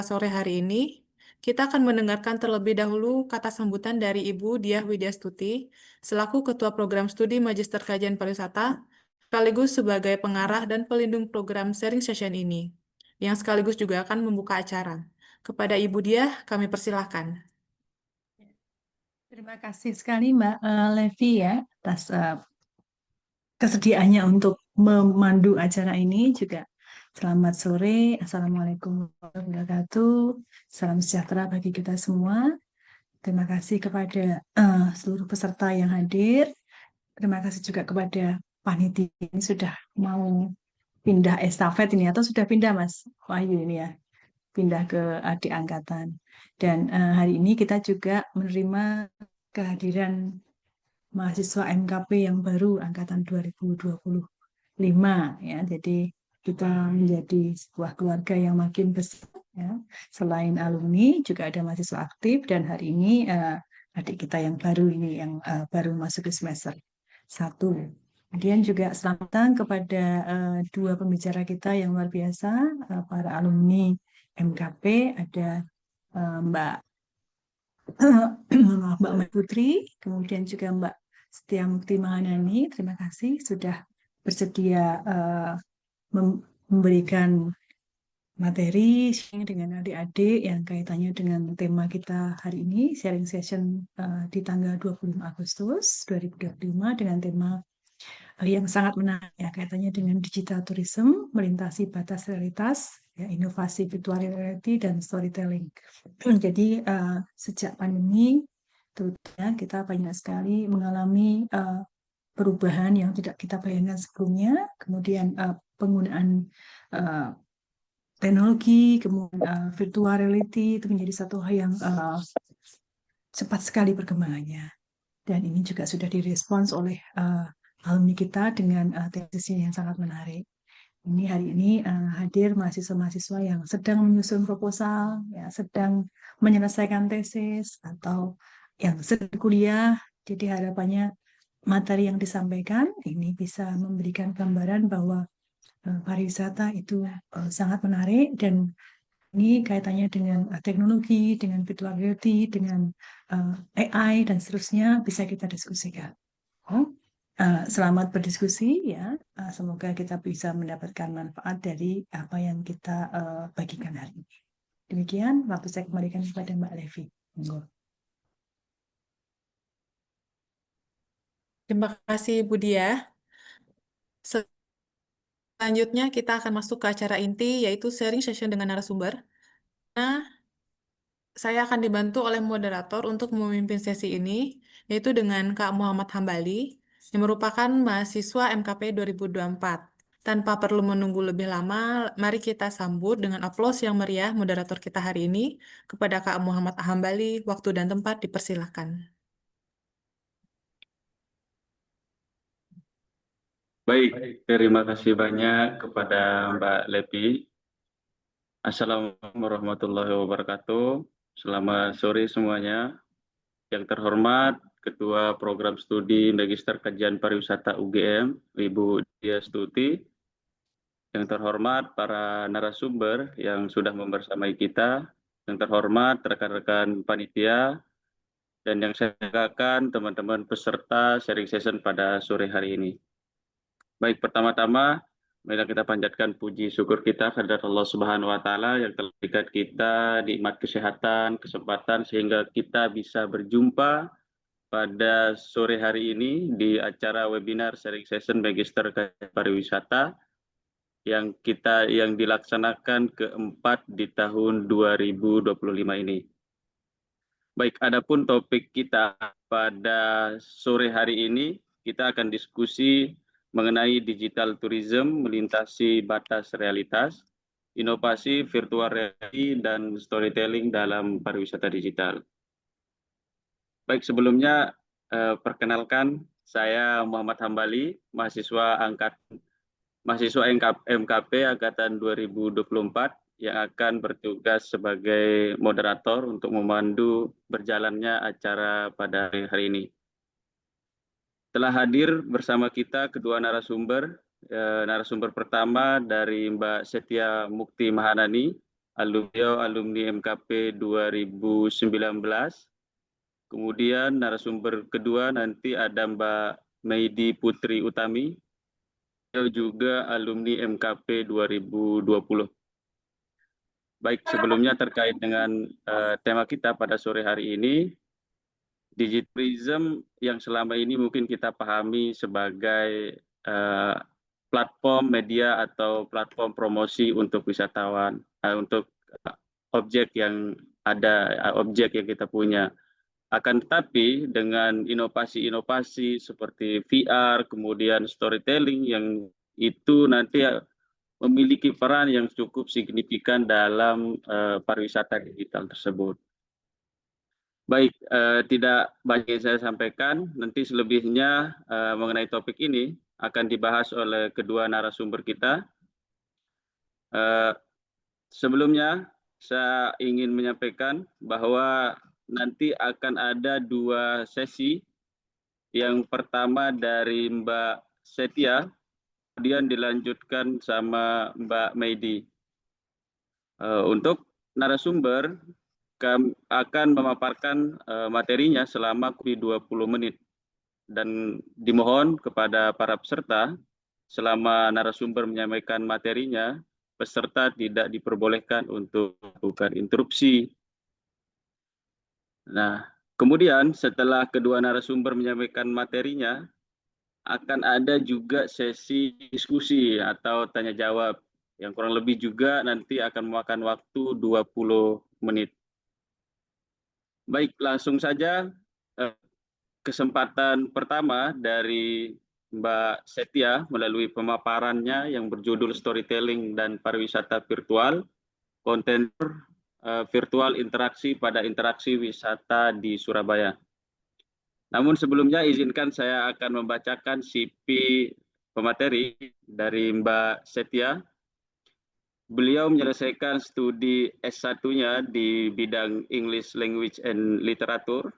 Sore hari ini, kita akan mendengarkan terlebih dahulu kata sambutan dari Ibu Diah Widyastuti, selaku Ketua Program Studi Magister Kajian Pariwisata, sekaligus sebagai pengarah dan pelindung program sharing session ini, yang sekaligus juga akan membuka acara. Kepada Ibu Diah, kami persilahkan. Terima kasih sekali Mbak Levi ya atas kesediaannya untuk memandu acara ini juga. Selamat sore, Assalamualaikum warahmatullahi wabarakatuh. Salam sejahtera bagi kita semua. Terima kasih kepada seluruh peserta yang hadir. Terima kasih juga kepada panitia ini sudah mau pindah estafet ini atau sudah pindah Mas Wahyu ini ya, pindah ke adik angkatan. Dan hari ini kita juga menerima kehadiran mahasiswa MKP yang baru angkatan 2025 ya. Jadi kita menjadi sebuah keluarga yang makin besar ya. Selain alumni juga ada mahasiswa aktif dan hari ini adik kita yang baru ini yang baru masuk ke semester 1. Kemudian juga selamat datang kepada dua pembicara kita yang luar biasa, para alumni MKP, ada Mbak Mbak Mai Putri, kemudian juga Mbak Setia Mukti Mahanani. Terima kasih sudah bersedia memberikan materi sharing dengan adik-adik yang kaitannya dengan tema kita hari ini, sharing session di tanggal 25 Agustus 2025 dengan tema yang sangat menarik ya, kaitannya dengan digital tourism, melintasi batas realitas, ya, inovasi virtual reality dan storytelling. Jadi sejak pandemi, terutama kita banyak sekali mengalami perubahan yang tidak kita bayangkan sebelumnya, kemudian penggunaan teknologi, kemudian virtual reality itu menjadi satu hal yang cepat sekali perkembangannya. Dan ini juga sudah direspons oleh alumni kita dengan tesis yang sangat menarik. Ini hari ini hadir mahasiswa-mahasiswa yang sedang menyusun proposal, ya, sedang menyelesaikan tesis, atau yang sedang kuliah. Jadi harapannya materi yang disampaikan ini bisa memberikan gambaran bahwa pariwisata itu sangat menarik dan ini kaitannya dengan teknologi, dengan virtual reality, dengan AI dan seterusnya bisa kita diskusikan. Selamat berdiskusi ya. Semoga kita bisa mendapatkan manfaat dari apa yang kita bagikan hari ini. Demikian, waktu saya kembalikan kepada Mbak Levi. Terima kasih, Ibu Diah. Selanjutnya, kita akan masuk ke acara inti, yaitu sharing session dengan narasumber. Nah, saya akan dibantu oleh moderator untuk memimpin sesi ini, yaitu dengan Kak Muhammad Hambali, yang merupakan mahasiswa MKP 2024. Tanpa perlu menunggu lebih lama, mari kita sambut dengan aplaus yang meriah moderator kita hari ini. Kepada Kak Muhammad Hambali, waktu dan tempat dipersilahkan. Baik, terima kasih banyak kepada Mbak Levi. Assalamualaikum warahmatullahi wabarakatuh. Selamat sore semuanya. Yang terhormat Ketua Program Studi Magister Kajian Pariwisata UGM, Ibu Diah Stuti. Yang terhormat para narasumber yang sudah membersamai kita. Yang terhormat rekan-rekan panitia. Dan yang saya banggakan teman-teman peserta sharing session pada sore hari ini. Baik, pertama-tama marilah kita panjatkan puji syukur kita kehadirat Allah Subhanahu wa taala yang telah berikan kita nikmat kesehatan, kesempatan sehingga kita bisa berjumpa pada sore hari ini di acara webinar sharing session Magister Kajian Pariwisata yang dilaksanakan keempat di tahun 2025 ini. Baik, adapun topik kita pada sore hari ini kita akan diskusi mengenai digital tourism melintasi batas realitas, inovasi virtual reality dan storytelling dalam pariwisata digital. Baik, sebelumnya perkenalkan saya Muhammad Hambali, mahasiswa MKP angkatan 2024 yang akan bertugas sebagai moderator untuk memandu berjalannya acara pada hari ini. Telah hadir bersama kita kedua narasumber. Narasumber pertama dari Mbak Setia Mukti Mahanani, alumni MKP 2019. Kemudian narasumber kedua nanti ada Mbak Meidi Putri Utami, beliau juga alumni MKP 2020. Baik, sebelumnya terkait dengan tema kita pada sore hari ini, digitalism yang selama ini mungkin kita pahami sebagai platform media atau platform promosi untuk wisatawan, untuk objek yang objek yang kita punya. Akan tetapi dengan inovasi-inovasi seperti VR, kemudian storytelling yang itu nanti memiliki peran yang cukup signifikan dalam pariwisata digital tersebut. Baik, tidak banyak yang saya sampaikan, nanti selebihnya mengenai topik ini akan dibahas oleh kedua narasumber kita. Sebelumnya, saya ingin menyampaikan bahwa nanti akan ada 2 sesi. Yang pertama dari Mbak Setia, kemudian dilanjutkan sama Mbak Meidi. Untuk narasumber akan memaparkan materinya selama 20 menit. Dan dimohon kepada para peserta, selama narasumber menyampaikan materinya, peserta tidak diperbolehkan untuk melakukan interupsi. Nah, kemudian setelah kedua narasumber menyampaikan materinya, akan ada juga sesi diskusi atau tanya jawab yang kurang lebih juga nanti akan memakan waktu 20 menit. Baik, langsung saja kesempatan pertama dari Mbak Setia melalui pemaparannya yang berjudul Storytelling dan Pariwisata Virtual, konten virtual interaksi pada interaksi wisata di Surabaya. Namun sebelumnya izinkan saya akan membacakan CV pemateri dari Mbak Setia. Beliau menyelesaikan studi S1-nya di bidang English Language and Literature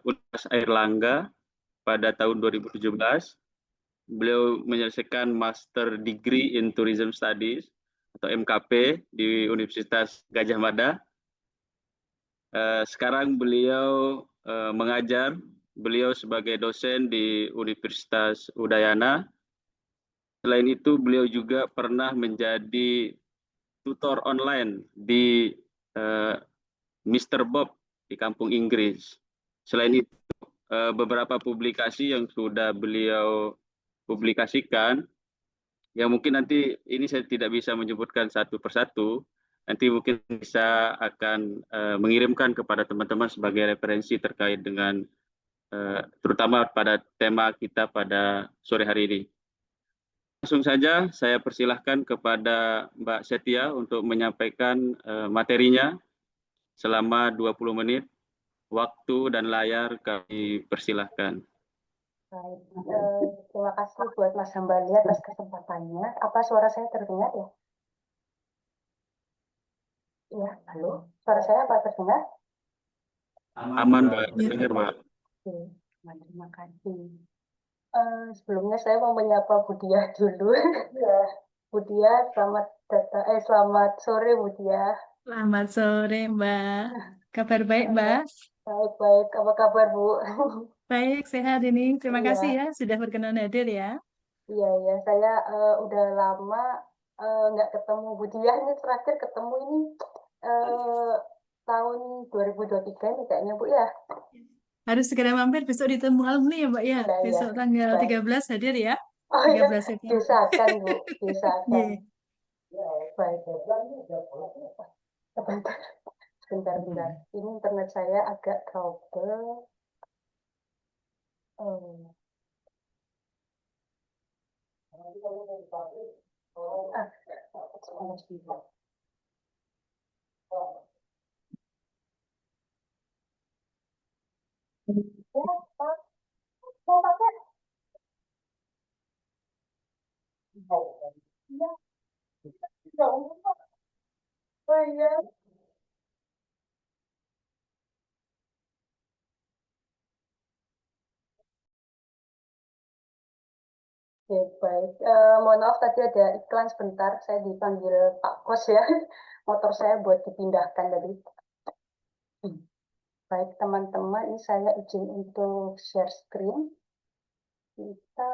Universitas Airlangga pada tahun 2017. Beliau menyelesaikan Master Degree in Tourism Studies atau MKP di Universitas Gadjah Mada. Sekarang beliau mengajar. Beliau sebagai dosen di Universitas Udayana. Selain itu, beliau juga pernah menjadi tutor online di Mr. Bob di kampung Inggris. Selain itu, beberapa publikasi yang sudah beliau publikasikan, yang mungkin nanti ini saya tidak bisa menyebutkan satu persatu, nanti mungkin bisa akan mengirimkan kepada teman-teman sebagai referensi terkait dengan terutama pada tema kita pada sore hari ini. Langsung saja saya persilahkan kepada Mbak Setia untuk menyampaikan materinya selama 20 menit. Waktu dan layar kami persilahkan. Baik, terima kasih buat Mas Hambali atas kesempatannya. Apa suara saya terdengar ya? Iya, halo. Suara saya apa terdengar? Aman, Mbak. Dengar, Mbak. Oke, terima kasih. Sebelumnya saya mau menyapa Budia dulu. Budia, selamat sore Budia. Selamat sore, Mbak. Kabar baik, Mbak? Baik-baik, apa kabar Bu? Baik, sehat ini. Terima Iya. kasih ya sudah berkenan hadir ya. Iya, saya udah lama nggak ketemu Budia. Ini terakhir ketemu ini tahun 2023 nih kayaknya Bu ya. Harus segera mampir besok ditemu alumni ya, Mbak ya. Iya, Besok tanggal baik. 13 hadir ya. Oh iya, 13 September. diusahakan Bu, diusahakan. Yeah. Baik. Sebentar. Ini internet saya agak trouble. Mau pakai? Oh iya. Oke, baik. Mohon maaf tadi ada iklan sebentar, saya dipanggil Pak Kos ya. Motor saya buat dipindahkan tadi. Baik teman-teman, ini saya izin untuk share screen. Kita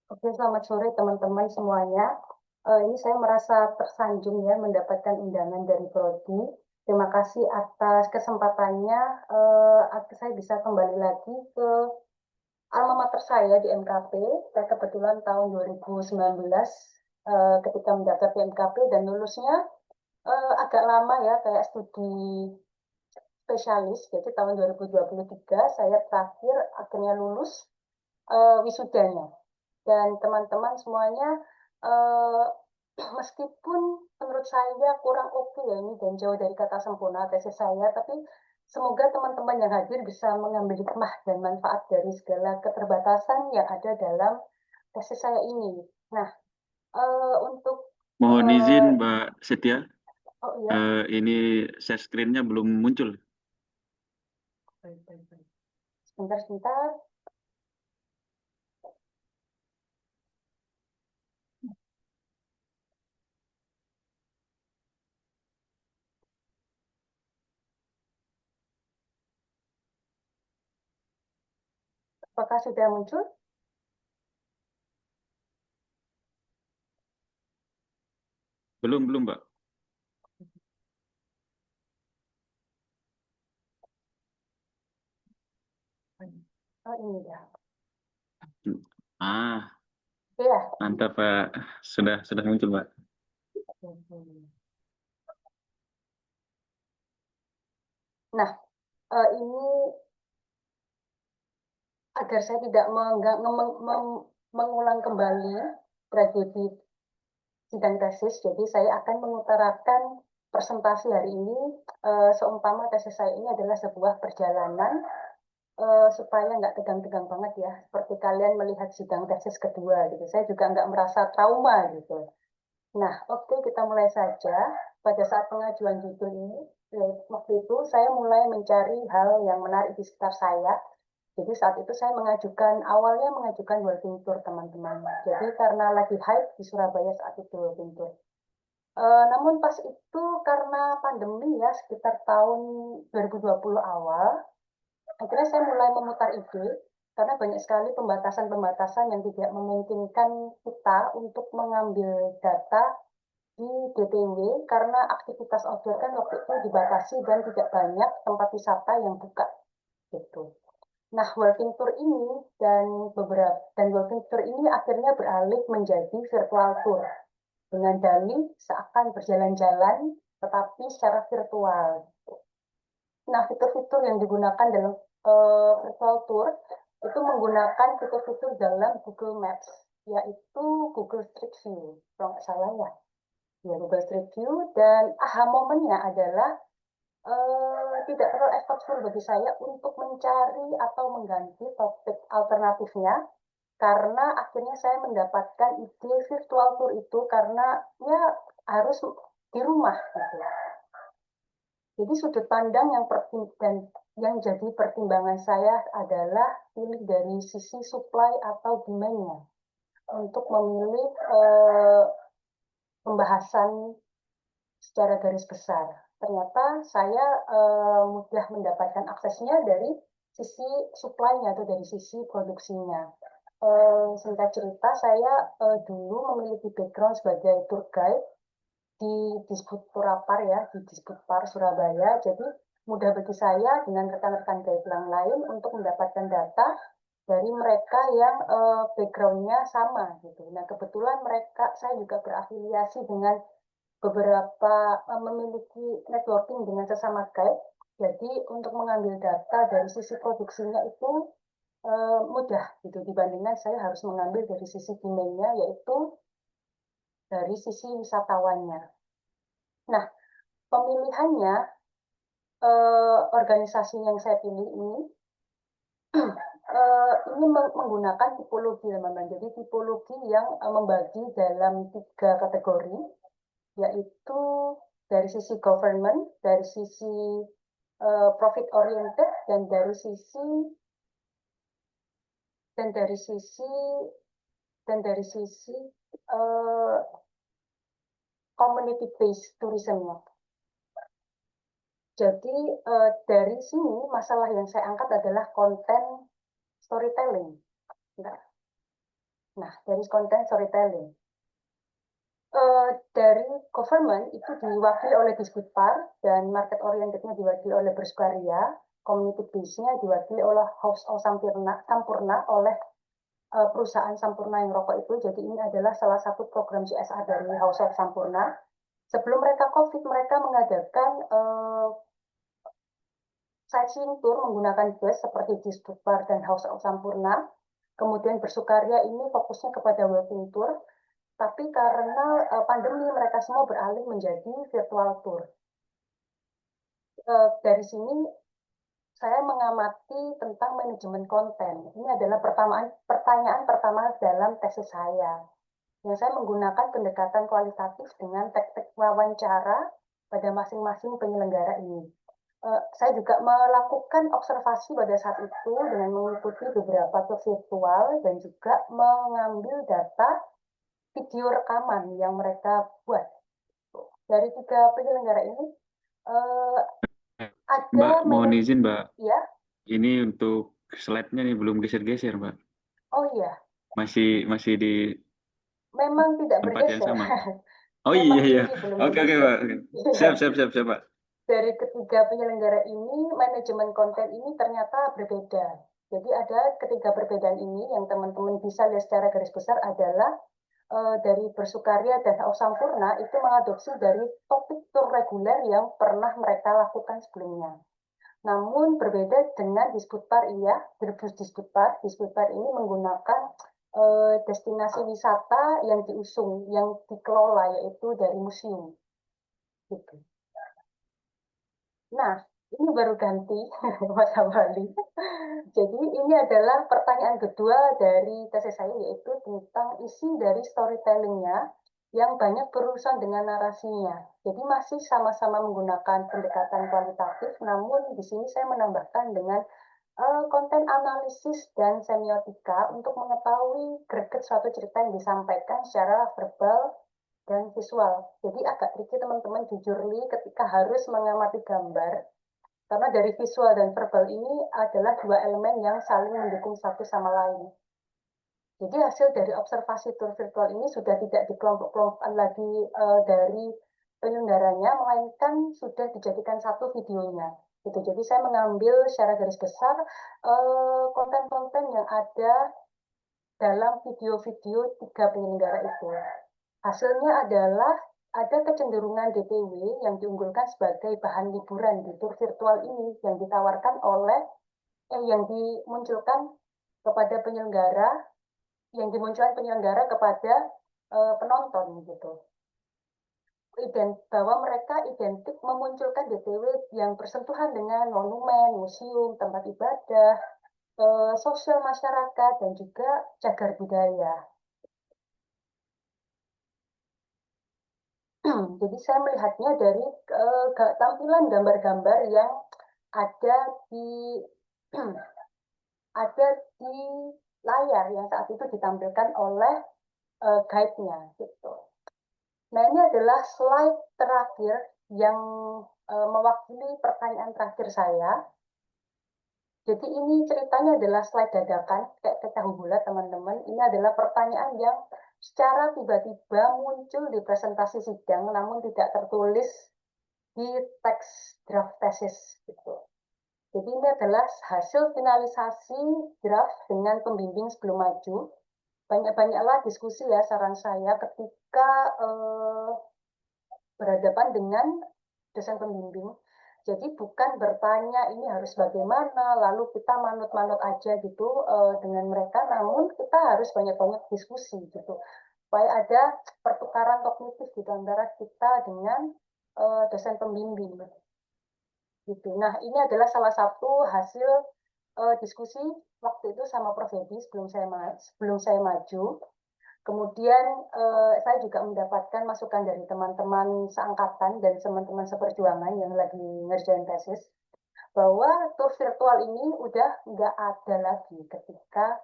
Oke, selamat sore teman-teman semuanya. Ini saya merasa tersanjung ya mendapatkan undangan dari Prodi. Terima kasih atas kesempatannya. Saya bisa kembali lagi ke alma mater saya di MKP. Saya kebetulan tahun 2019 ketika mendaftar di MKP dan lulusnya agak lama ya, kayak studi spesialis. Jadi tahun 2023 saya terakhir akhirnya lulus wisudanya. Dan teman-teman semuanya, eh, meskipun menurut saya kurang oke ya ini dan jauh dari kata sempurna tesis saya, tapi semoga teman-teman yang hadir bisa mengambil hikmah dan manfaat dari segala keterbatasan yang ada dalam tesis saya ini. Nah, untuk Mohon izin Mbak Setia, oh iya, ini share screen-nya belum muncul. baik. Sebentar. Apakah sudah muncul? Belum, Mbak. Oh ini ya. Ya. Mantap Pak. Sudah muncul, Mbak. Nah, ini agar saya tidak mengulang kembali tragedi sidang tesis, jadi saya akan mengutarakan presentasi hari ini seumpama tesis saya ini adalah sebuah perjalanan supaya nggak tegang-tegang banget ya, seperti kalian melihat sidang tesis kedua gitu. Saya juga nggak merasa trauma gitu. Nah, oke, kita mulai saja. Pada saat pengajuan judul ini, waktu itu saya mulai mencari hal yang menarik di sekitar saya. Jadi saat itu saya awalnya mengajukan walking tour teman-teman. Jadi karena lagi hype di Surabaya saat itu walking tour. Namun pas itu karena pandemi ya, sekitar tahun 2020 awal, akhirnya saya mulai memutar ide, karena banyak sekali pembatasan-pembatasan yang tidak memungkinkan kita untuk mengambil data di DTW karena aktivitas outdoor kan waktu itu dibatasi dan tidak banyak tempat wisata yang buka gitu. Nah, walking tour ini dan walking tour ini akhirnya beralih menjadi virtual tour dengan dalih seakan berjalan-jalan tetapi secara virtual. Nah, fitur-fitur yang digunakan dalam virtual tour itu menggunakan fitur-fitur dalam Google Maps, yaitu Google Street View, kalau nggak salah ya. Ya, Google Street View, dan aha momennya adalah tidak terlalu effortful bagi saya untuk mencari atau mengganti topik alternatifnya, karena akhirnya saya mendapatkan ide virtual tour itu karena ya harus di rumah gitu. Jadi sudut pandang yang jadi pertimbangan saya adalah pilih dari sisi supply atau demand-nya untuk memilih pembahasan secara garis besar. Ternyata saya mudah mendapatkan aksesnya dari sisi supply-nya atau dari sisi produksinya. Singkat cerita, saya dulu memiliki background sebagai tour guide di Disbud Purapar ya, di Disbud Par Surabaya. Jadi mudah bagi saya dengan rekan-rekan guide yang lain untuk mendapatkan data dari mereka yang background-nya sama gitu. Nah, kebetulan saya juga berafiliasi dengan beberapa memiliki networking dengan sesama guide. Jadi untuk mengambil data dari sisi produksinya itu mudah gitu dibandingkan saya harus mengambil dari sisi demand-nya, yaitu dari sisi wisatawannya. Nah, pemilihannya organisasi yang saya pilih ini ini menggunakan tipologi, teman-teman. Jadi tipologi yang membagi dalam 3 kategori, yaitu dari sisi government, dari sisi profit oriented, dan dari sisi community based tourism-nya. Jadi dari sini masalah yang saya angkat adalah konten storytelling. Nah, dari konten storytelling. Dari government itu diwakili oleh Disbudpar dan market orientednya diwakili oleh Bersukaria, community base-nya diwakili oleh House of Sampurna oleh perusahaan Sampurna yang rokok itu. Jadi ini adalah salah satu program CSR dari House of Sampurna. Sebelum mereka COVID, mereka mengadakan sightseeing tour menggunakan bus seperti Disbudpar dan House of Sampurna. Kemudian Bersukaria ini fokusnya kepada walking tour. Tapi karena pandemi mereka semua beralih menjadi virtual tour. Dari sini saya mengamati tentang manajemen konten. Ini adalah pertanyaan pertama dalam tesis saya. Yang saya menggunakan pendekatan kualitatif dengan teknik wawancara pada masing-masing penyelenggara ini. Saya juga melakukan observasi pada saat itu dengan mengikuti beberapa tour virtual dan juga mengambil data video rekaman yang mereka buat. Dari 3 penyelenggara ini ada Mbak, mohon izin Mbak, ya. ini untuk slide-nya nih belum geser-geser Mbak. Oh iya, Masih di memang tidak tempat yang bergeser. sama. Oh Memang iya. ini belum Oke bergeser. Mbak. Siap Pak. Dari ketiga penyelenggara ini, manajemen konten ini ternyata berbeda. Jadi ada ketiga perbedaan ini yang teman-teman bisa lihat secara garis besar adalah dari Bersukaria dan House Sampurna itu mengadopsi dari topik tour reguler yang pernah mereka lakukan sebelumnya. Namun berbeda dengan Disbudpar Disbudpar ini menggunakan destinasi wisata yang diusung, yang dikelola, yaitu dari museum. Gitu. Nah, ini baru ganti Mas Hawali. Jadi ini adalah pertanyaan kedua dari tesis saya, yaitu tentang isi dari storytelling-nya yang banyak berurusan dengan narasinya. Jadi masih sama-sama menggunakan pendekatan kualitatif, namun di sini saya menambahkan dengan konten analisis dan semiotika untuk mengetahui greget suatu cerita yang disampaikan secara verbal dan visual. Jadi agak tricky teman-teman, jujur li, ketika harus mengamati gambar, karena dari visual dan verbal ini adalah 2 elemen yang saling mendukung satu sama lain. Jadi hasil dari observasi tour virtual ini sudah tidak dikelompok-kelompokkan lagi dari penyelenggaranya, melainkan sudah dijadikan satu videonya. Gitu. Jadi saya mengambil secara garis besar konten-konten yang ada dalam video-video 3 penyelenggara itu. Hasilnya adalah ada kecenderungan DPW yang diunggulkan sebagai bahan liburan di tour virtual ini yang ditawarkan oleh yang dimunculkan kepada penyelenggara, kepada penonton gitu. Bahwa mereka identik memunculkan DPW yang bersentuhan dengan monumen, museum, tempat ibadah, sosial masyarakat, dan juga cagar budaya. Jadi saya melihatnya dari tampilan gambar-gambar yang ada di layar yang saat itu ditampilkan oleh guide-nya gitu. Nah, ini adalah slide terakhir yang mewakili pertanyaan terakhir saya. Jadi ini ceritanya adalah slide dadakan, kayak tahu bulat teman-teman. Ini adalah pertanyaan yang secara tiba-tiba muncul di presentasi sidang, namun tidak tertulis di teks draft tesis. Gitu. Jadi ini adalah hasil finalisasi draft dengan pembimbing sebelum maju. Banyak-banyaklah diskusi ya saran saya ketika berhadapan dengan dosen pembimbing. Jadi bukan bertanya ini harus bagaimana, lalu kita manut-manut aja gitu dengan mereka, namun kita harus banyak-banyak diskusi gitu, supaya ada pertukaran kognitif di antara kita dengan dosen pembimbing. Gitu. Nah, ini adalah salah satu hasil diskusi waktu itu sama Prof. Edi sebelum saya maju. Kemudian saya juga mendapatkan masukan dari teman-teman seangkatan dan teman-teman seperjuangan yang lagi ngerjain tesis, bahwa tur virtual ini udah nggak ada lagi ketika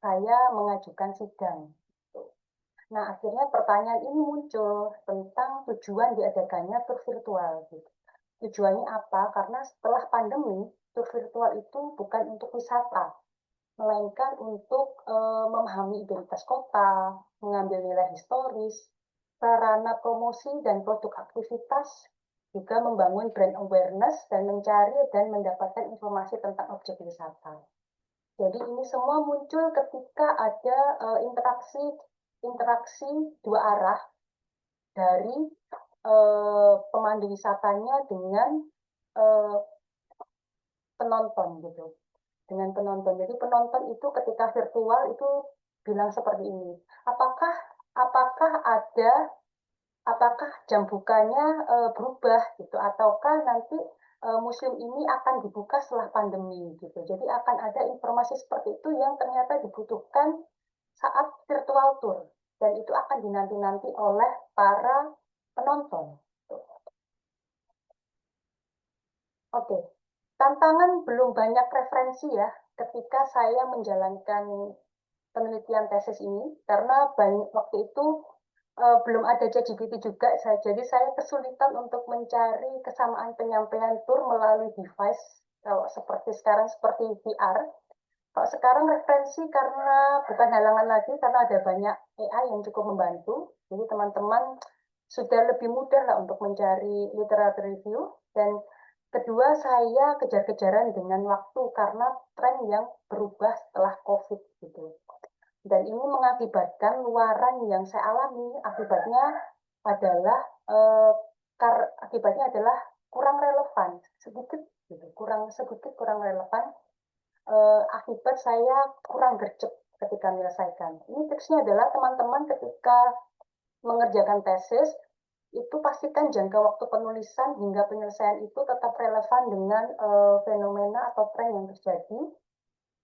saya mengajukan sidang. Nah, akhirnya pertanyaan ini muncul tentang tujuan diadakannya tur virtual. Gitu. Tujuannya apa? Karena setelah pandemi, tur virtual itu bukan untuk wisata, melainkan untuk memahami identitas kota, mengambil nilai historis, sarana promosi dan produk aktivitas, juga membangun brand awareness dan mencari dan mendapatkan informasi tentang objek wisata. Jadi ini semua muncul ketika ada interaksi dua arah dari pemandu wisatanya dengan penonton gitu. Dengan penonton. Jadi penonton itu ketika virtual itu bilang seperti ini. Apakah jam bukanya berubah gitu, ataukah nanti museum ini akan dibuka setelah pandemi gitu. Jadi akan ada informasi seperti itu yang ternyata dibutuhkan saat virtual tour, dan itu akan dinanti-nanti oleh para penonton. Oke, tantangan belum banyak referensi ya ketika saya menjalankan penelitian tesis ini, karena waktu itu belum ada ChatGPT juga, jadi saya kesulitan untuk mencari kesamaan penyampaian tur melalui device, kalau seperti sekarang seperti VR. Kalau sekarang referensi karena bukan halangan lagi, karena ada banyak AI yang cukup membantu, jadi teman-teman sudah lebih mudah lah untuk mencari literature review. Dan kedua, saya kejar-kejaran dengan waktu karena tren yang berubah setelah COVID gitu. Dan ini mengakibatkan luaran yang saya alami, akibatnya adalah kurang relevan, kurang relevan, akibat saya kurang gercep ketika menyelesaikan. Ini tipsnya adalah teman-teman ketika mengerjakan tesis, itu pastikan jangka waktu penulisan hingga penyelesaian itu tetap relevan dengan fenomena atau tren yang terjadi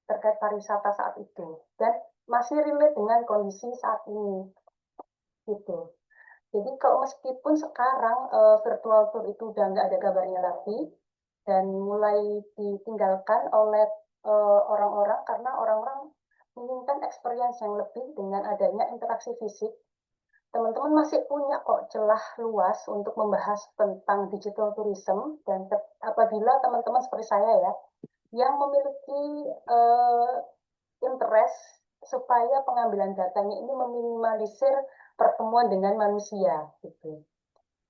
terkait pariwisata saat itu, dan masih relate dengan kondisi saat ini. Gitu. Jadi kalau meskipun sekarang virtual tour itu udah nggak ada kabarnya lagi, dan mulai ditinggalkan oleh orang-orang karena orang-orang menginginkan experience yang lebih dengan adanya interaksi fisik, teman-teman masih punya kok celah luas untuk membahas tentang digital tourism. Dan apabila teman-teman seperti saya ya, yang memiliki interest supaya pengambilan datanya ini meminimalisir pertemuan dengan manusia gitu.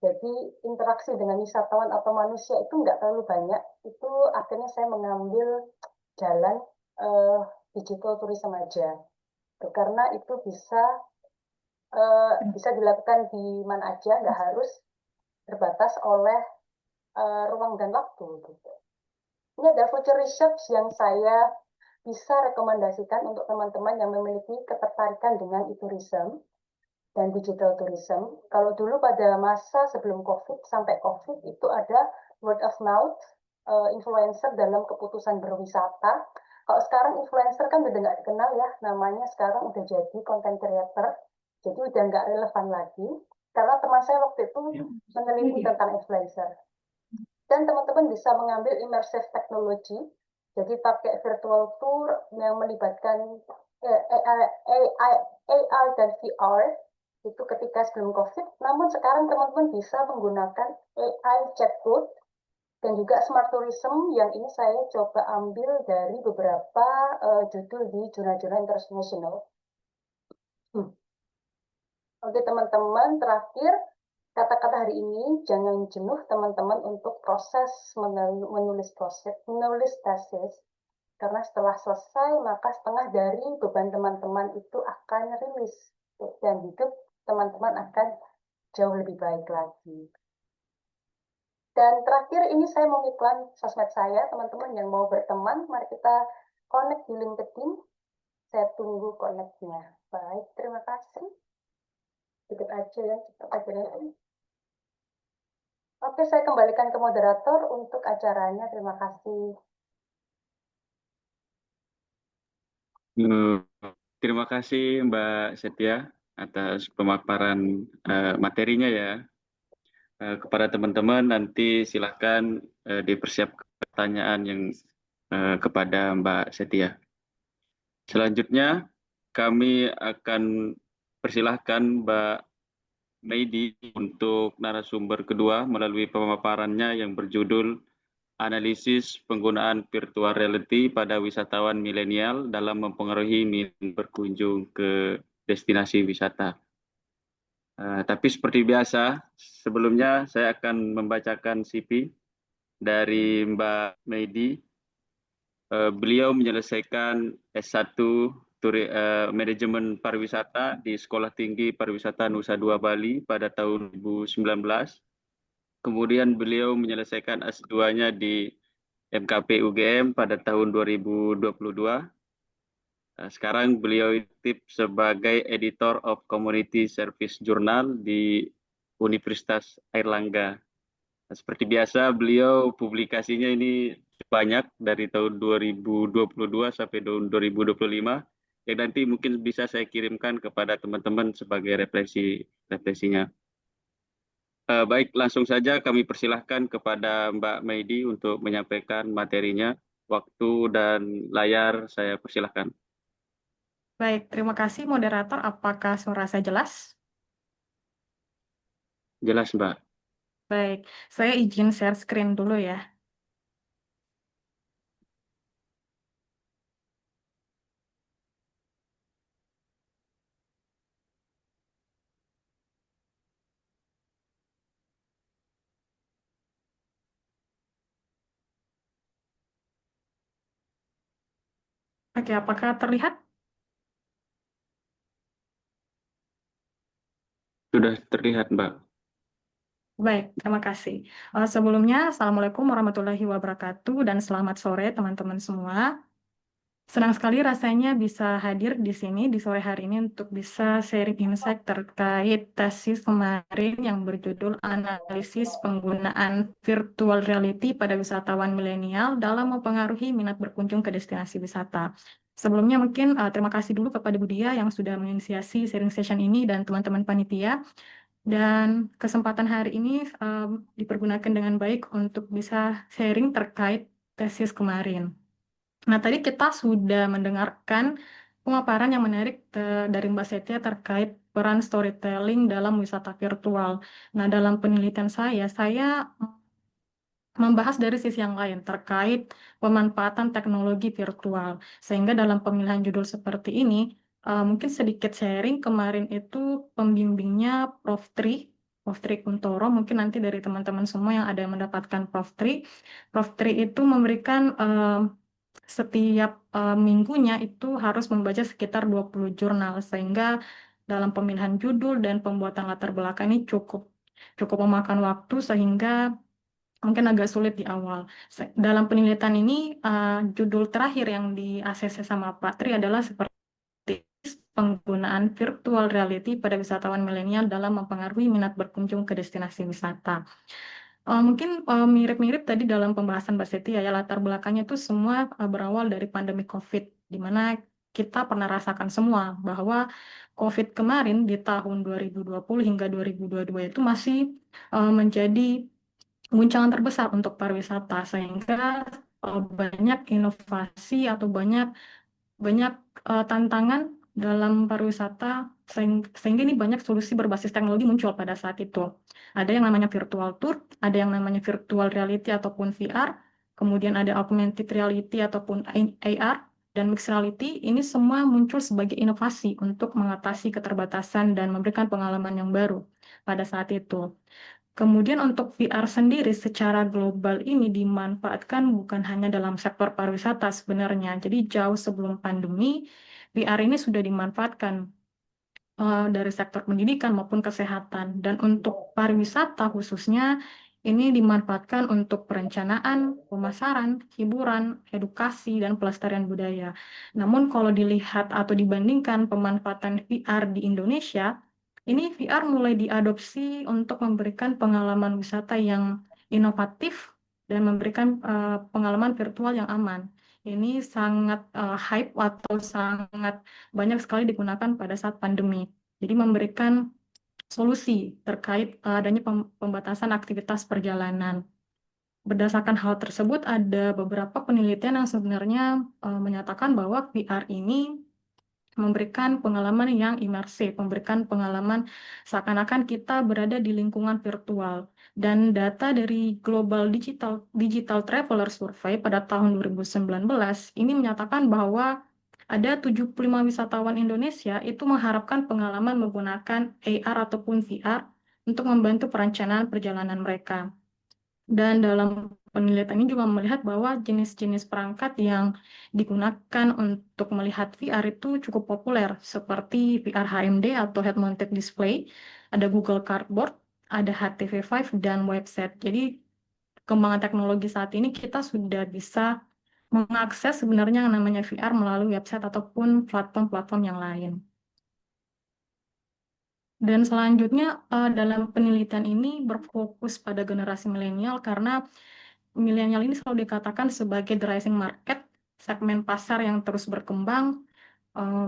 Jadi interaksi dengan wisatawan atau manusia itu nggak terlalu banyak. Itu akhirnya saya mengambil jalan digital tourism aja. Karena itu bisa dilakukan di mana aja, nggak harus terbatas oleh ruang dan waktu. Gitu. Ini adalah future research yang saya bisa rekomendasikan untuk teman-teman yang memiliki ketertarikan dengan e-tourism dan digital tourism. Kalau dulu pada masa sebelum COVID sampai COVID itu ada word of mouth, influencer dalam keputusan berwisata. Kalau sekarang influencer kan udah nggak dikenal ya, namanya sekarang udah jadi content creator, jadi udah nggak relevan lagi. Karena teman saya waktu itu meneliti tentang influencer. Dan teman-teman bisa mengambil immersive technology, jadi pakai virtual tour yang melibatkan AR dan VR, itu ketika sebelum COVID. Namun sekarang teman-teman bisa menggunakan AI chatbot dan juga smart tourism, yang ini saya coba ambil dari beberapa judul di jurnal-jurnal internasional. Oke teman-teman, terakhir kata-kata hari ini jangan jenuh teman-teman untuk menulis tesis, karena setelah selesai maka setengah dari beban teman-teman itu akan rilis dan hidup teman-teman akan jauh lebih baik lagi. Dan terakhir ini saya mau iklan sosmed saya, teman-teman yang mau berteman, mari kita connect di LinkedIn. Saya tunggu connect-nya. Baik, terima kasih. Sedikit aja ya, cepat aja ya. Oke, saya kembalikan ke moderator untuk acaranya. Terima kasih. Terima kasih Mbak Setia atas pemaparan materinya ya. Kepada teman-teman nanti silahkan dipersiapkan pertanyaan yang kepada Mbak Setia. Selanjutnya kami akan persilahkan Mbak Meidi untuk narasumber kedua melalui pemaparannya yang berjudul Analisis Penggunaan Virtual Reality pada Wisatawan Milenial dalam Mempengaruhi Minat Berkunjung ke Destinasi Wisata. Tapi seperti biasa, sebelumnya saya akan membacakan CV dari Mbak Meidi. Beliau menyelesaikan S1 Manajemen Pariwisata di Sekolah Tinggi Pariwisata Nusa Dua Bali pada tahun 2019. Kemudian beliau menyelesaikan S2-nya di MKP UGM pada tahun 2022. Sekarang beliau aktif sebagai Editor of Community Service Journal di Universitas Airlangga. Seperti biasa, beliau publikasinya ini banyak dari tahun 2022 sampai tahun 2025, yang nanti mungkin bisa saya kirimkan kepada teman-teman sebagai refleksinya. Baik, langsung saja kami persilahkan kepada Mbak Meidi untuk menyampaikan materinya. Waktu dan layar saya persilahkan. Baik, terima kasih moderator. Apakah suara saya jelas? Jelas, Mbak. Baik, saya izin share screen dulu ya. Oke, apakah terlihat? Sudah terlihat, Mbak. Baik, terima kasih. Sebelumnya, Assalamualaikum warahmatullahi wabarakatuh dan selamat sore teman-teman semua. Senang sekali rasanya bisa hadir di sini di sore hari ini untuk bisa sharing insight terkait tesis kemarin yang berjudul Analisis Penggunaan Virtual Reality pada Wisatawan Milenial dalam Mempengaruhi Minat Berkunjung ke Destinasi Wisata. Sebelumnya mungkin terima kasih dulu kepada Budia yang sudah menginisiasi sharing session ini dan teman-teman panitia. Dan kesempatan hari ini dipergunakan dengan baik untuk bisa sharing terkait tesis kemarin. Nah, tadi kita sudah mendengarkan pemaparan yang menarik dari Mbak Setia terkait peran storytelling dalam wisata virtual. Nah, dalam penelitian saya membahas dari sisi yang lain terkait pemanfaatan teknologi virtual. Sehingga dalam pemilihan judul seperti ini, mungkin sedikit sharing kemarin itu pembimbingnya Prof. Tri Kuntoro, mungkin nanti dari teman-teman semua yang ada yang mendapatkan Prof. Tri. Prof. Tri itu memberikan setiap minggunya itu harus membaca sekitar 20 jurnal, sehingga dalam pemilihan judul dan pembuatan latar belakang ini cukup memakan waktu, sehingga mungkin agak sulit di awal. Dalam penelitian ini, judul terakhir yang di ACC sama Pak Tri adalah seperti penggunaan virtual reality pada wisatawan milenial dalam mempengaruhi minat berkunjung ke destinasi wisata. Mungkin mirip-mirip tadi dalam pembahasan Mbak Setia ya, latar belakangnya itu semua berawal dari pandemi COVID, di mana kita pernah rasakan semua bahwa COVID kemarin di tahun 2020 hingga 2022 itu masih menjadi guncangan terbesar untuk pariwisata, sehingga banyak inovasi atau banyak tantangan dalam pariwisata, sehingga ini banyak solusi berbasis teknologi muncul pada saat itu. Ada yang namanya virtual tour, ada yang namanya virtual reality ataupun VR, kemudian ada augmented reality ataupun AR, dan mixed reality. Ini semua muncul sebagai inovasi untuk mengatasi keterbatasan dan memberikan pengalaman yang baru. pada saat itu. Kemudian untuk VR sendiri secara global ini dimanfaatkan bukan hanya dalam sektor pariwisata sebenarnya. Jadi jauh sebelum pandemi, VR ini sudah dimanfaatkan dari sektor pendidikan maupun kesehatan. Dan untuk pariwisata khususnya, ini dimanfaatkan untuk perencanaan, pemasaran, hiburan, edukasi, dan pelestarian budaya. Namun kalau dilihat atau dibandingkan pemanfaatan VR di Indonesia, ini VR mulai diadopsi untuk memberikan pengalaman wisata yang inovatif dan memberikan pengalaman virtual yang aman. Ini sangat hype atau sangat banyak sekali digunakan pada saat pandemi. Jadi memberikan solusi terkait adanya pembatasan aktivitas perjalanan. Berdasarkan hal tersebut, ada beberapa penelitian yang sebenarnya menyatakan bahwa VR ini memberikan pengalaman yang imersif, memberikan pengalaman seakan-akan kita berada di lingkungan virtual. Dan data dari Global Digital Traveler Survey pada tahun 2019 ini menyatakan bahwa ada 75 wisatawan Indonesia itu mengharapkan pengalaman menggunakan AR ataupun VR untuk membantu perencanaan perjalanan mereka. Dan dalam penelitian ini juga melihat bahwa jenis-jenis perangkat yang digunakan untuk melihat VR itu cukup populer, seperti VR HMD atau Head Mounted Display, ada Google Cardboard, ada HTV5, dan website. Jadi kembangan teknologi saat ini kita sudah bisa mengakses sebenarnya yang namanya VR melalui website ataupun platform-platform yang lain. Dan selanjutnya dalam penelitian ini berfokus pada generasi milenial karena milenial ini selalu dikatakan sebagai the rising market, segmen pasar yang terus berkembang.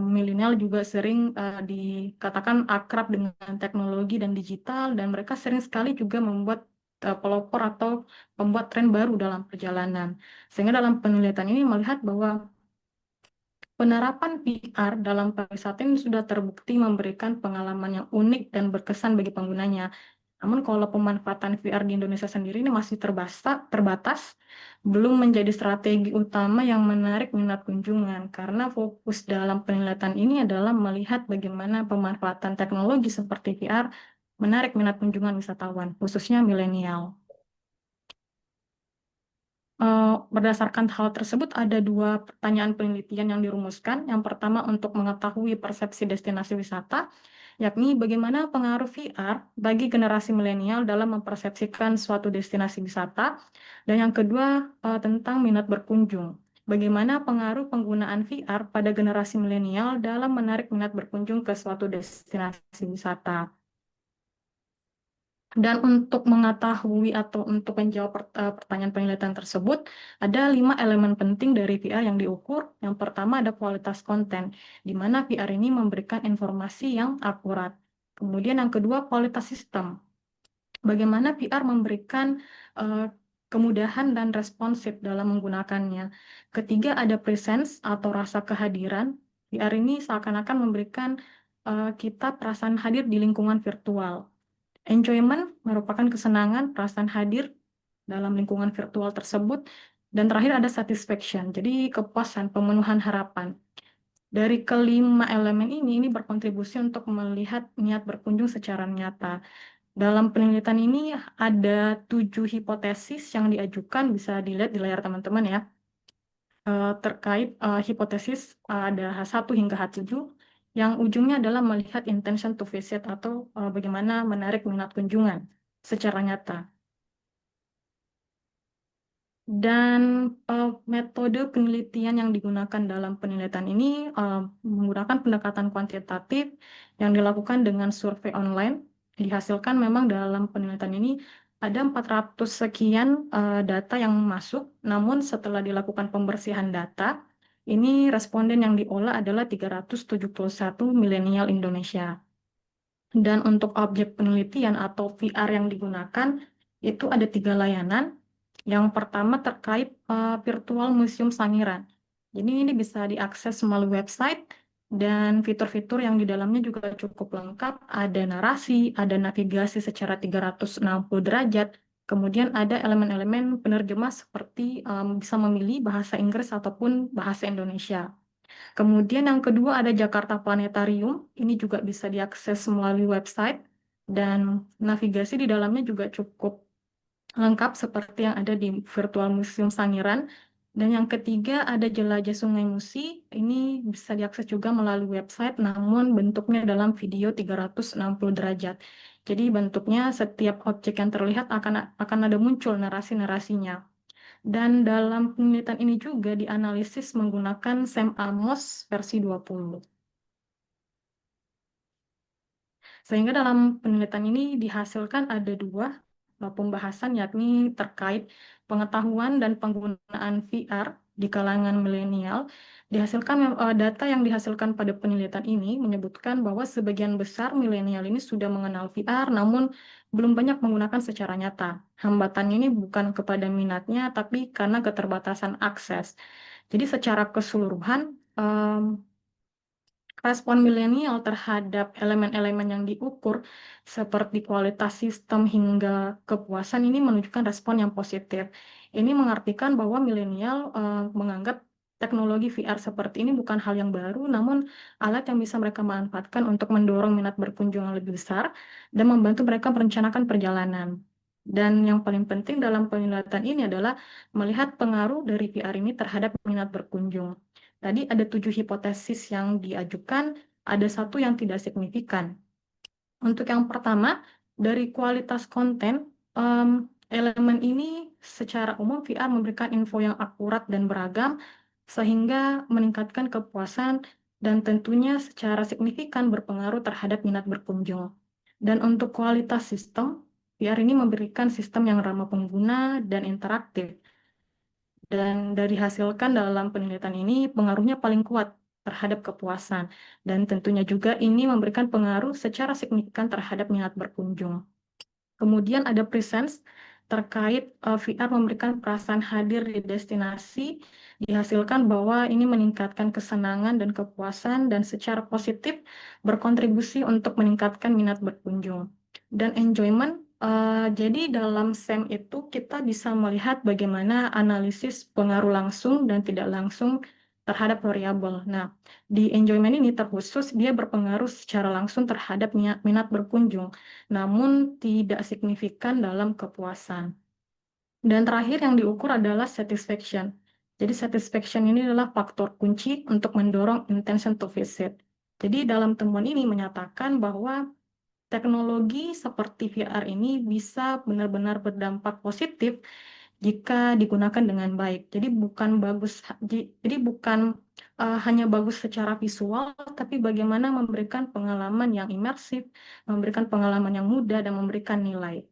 Milenial juga sering dikatakan akrab dengan teknologi dan digital, dan mereka sering sekali juga membuat pelopor atau membuat tren baru dalam perjalanan. Sehingga dalam penelitian ini melihat bahwa penerapan VR dalam pariwisata ini sudah terbukti memberikan pengalaman yang unik dan berkesan bagi penggunanya. Namun kalau pemanfaatan VR di Indonesia sendiri ini masih terbatas, belum menjadi strategi utama yang menarik minat kunjungan, karena fokus dalam penelitian ini adalah melihat bagaimana pemanfaatan teknologi seperti VR menarik minat kunjungan wisatawan, khususnya milenial. Berdasarkan hal tersebut, ada 2 pertanyaan penelitian yang dirumuskan. Yang pertama untuk mengetahui persepsi destinasi wisata, yakni bagaimana pengaruh VR bagi generasi milenial dalam mempersepsikan suatu destinasi wisata. Dan yang kedua tentang minat berkunjung. Bagaimana pengaruh penggunaan VR pada generasi milenial dalam menarik minat berkunjung ke suatu destinasi wisata. Dan untuk mengetahui atau untuk menjawab pertanyaan penelitian tersebut, ada 5 elemen penting dari VR yang diukur. Yang pertama ada kualitas konten, di mana VR ini memberikan informasi yang akurat. Kemudian yang kedua kualitas sistem, bagaimana VR memberikan kemudahan dan responsif dalam menggunakannya. Ketiga ada presence atau rasa kehadiran. VR ini seakan-akan memberikan kita perasaan hadir di lingkungan virtual. Enjoyment merupakan kesenangan, perasaan hadir dalam lingkungan virtual tersebut. Dan terakhir ada satisfaction, jadi kepuasan, pemenuhan harapan. Dari kelima elemen ini berkontribusi untuk melihat niat berkunjung secara nyata. Dalam penelitian ini ada 7 hipotesis yang diajukan, bisa dilihat di layar teman-teman ya. Terkait hipotesis ada H1 hingga H7. Yang ujungnya adalah melihat intention to visit atau bagaimana menarik minat kunjungan secara nyata. Dan metode penelitian yang digunakan dalam penelitian ini menggunakan pendekatan kuantitatif yang dilakukan dengan survei online. Dihasilkan memang dalam penelitian ini ada 400 sekian data yang masuk, namun setelah dilakukan pembersihan data, ini responden yang diolah adalah 371 milenial Indonesia. Dan untuk objek penelitian atau VR yang digunakan, itu ada 3 layanan. Yang pertama terkait virtual museum Sangiran. Jadi ini bisa diakses melalui website, dan fitur-fitur yang di dalamnya juga cukup lengkap. Ada narasi, ada navigasi secara 360 derajat, kemudian ada elemen-elemen penerjemah seperti bisa memilih bahasa Inggris ataupun bahasa Indonesia. Kemudian yang kedua ada Jakarta Planetarium, ini juga bisa diakses melalui website. dan navigasi di dalamnya juga cukup lengkap seperti yang ada di Virtual Museum Sangiran. Dan yang ketiga ada Jelajah Sungai Musi. Ini bisa diakses juga melalui website, namun bentuknya dalam video 360 derajat. Jadi bentuknya setiap objek yang terlihat akan ada muncul narasi-narasinya. Dan dalam penelitian ini juga dianalisis menggunakan SEM Amos versi 20. Sehingga dalam penelitian ini dihasilkan ada dua pembahasan, yakni terkait pengetahuan dan penggunaan VR di kalangan milenial. Data yang dihasilkan pada penelitian ini menyebutkan bahwa sebagian besar milenial ini sudah mengenal VR, namun belum banyak menggunakan secara nyata. Hambatannya ini bukan kepada minatnya, tapi karena keterbatasan akses. Jadi secara keseluruhan, respon milenial terhadap elemen-elemen yang diukur seperti kualitas sistem hingga kepuasan ini menunjukkan respon yang positif. Ini mengartikan bahwa milenial menganggap teknologi VR seperti ini bukan hal yang baru, namun alat yang bisa mereka manfaatkan untuk mendorong minat berkunjung yang lebih besar dan membantu mereka merencanakan perjalanan. Dan yang paling penting dalam penelitian ini adalah melihat pengaruh dari VR ini terhadap minat berkunjung. Tadi ada 7 hipotesis yang diajukan, ada satu yang tidak signifikan. Untuk yang pertama, dari kualitas konten, elemen ini secara umum VR memberikan info yang akurat dan beragam, sehingga meningkatkan kepuasan dan tentunya secara signifikan berpengaruh terhadap minat berkunjung. Dan untuk kualitas sistem, VR ini memberikan sistem yang ramah pengguna dan interaktif. Dan dari hasilkan dalam penelitian ini, pengaruhnya paling kuat terhadap kepuasan. Dan tentunya juga ini memberikan pengaruh secara signifikan terhadap minat berkunjung. Kemudian ada presence terkait VR memberikan perasaan hadir di destinasi, dihasilkan bahwa ini meningkatkan kesenangan dan kepuasan dan secara positif berkontribusi untuk meningkatkan minat berkunjung. Dan enjoyment, jadi dalam SEM itu kita bisa melihat bagaimana analisis pengaruh langsung dan tidak langsung terhadap variabel. Nah, di enjoyment ini terkhusus dia berpengaruh secara langsung terhadap minat berkunjung, namun tidak signifikan dalam kepuasan. Dan terakhir yang diukur adalah satisfaction. Jadi satisfaction ini adalah faktor kunci untuk mendorong intention to visit. Jadi dalam temuan ini menyatakan bahwa teknologi seperti VR ini bisa benar-benar berdampak positif jika digunakan dengan baik. Jadi bukan hanya bagus secara visual, tapi bagaimana memberikan pengalaman yang imersif, memberikan pengalaman yang mudah, dan memberikan nilai.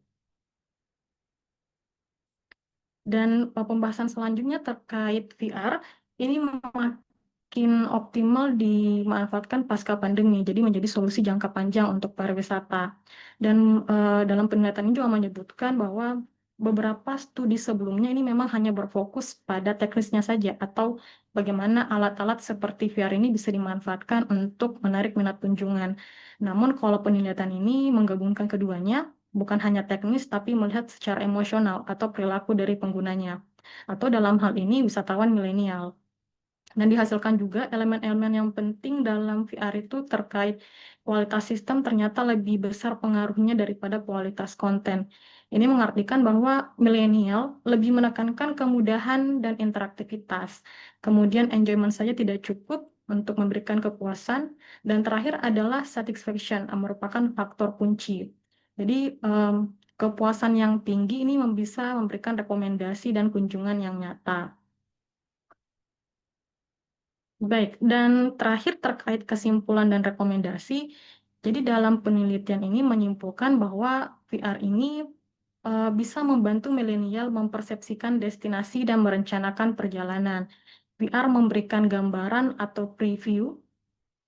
Dan pembahasan selanjutnya terkait VR, ini makin optimal dimanfaatkan pasca pandemi, jadi menjadi solusi jangka panjang untuk pariwisata. Dan dalam penelitian ini juga menyebutkan bahwa beberapa studi sebelumnya ini memang hanya berfokus pada teknisnya saja, atau bagaimana alat-alat seperti VR ini bisa dimanfaatkan untuk menarik minat kunjungan. Namun kalau penelitian ini menggabungkan keduanya, bukan hanya teknis, tapi melihat secara emosional atau perilaku dari penggunanya. Atau dalam hal ini wisatawan milenial. Dan dihasilkan juga elemen-elemen yang penting dalam VR itu terkait kualitas sistem ternyata lebih besar pengaruhnya daripada kualitas konten. Ini mengartikan bahwa milenial lebih menekankan kemudahan dan interaktivitas. Kemudian enjoyment saja tidak cukup untuk memberikan kepuasan. Dan terakhir adalah satisfaction, merupakan faktor kunci. Jadi kepuasan yang tinggi ini bisa memberikan rekomendasi dan kunjungan yang nyata. Baik, dan terakhir terkait kesimpulan dan rekomendasi, jadi dalam penelitian ini menyimpulkan bahwa VR ini bisa membantu milenial mempersepsikan destinasi dan merencanakan perjalanan. VR memberikan gambaran atau preview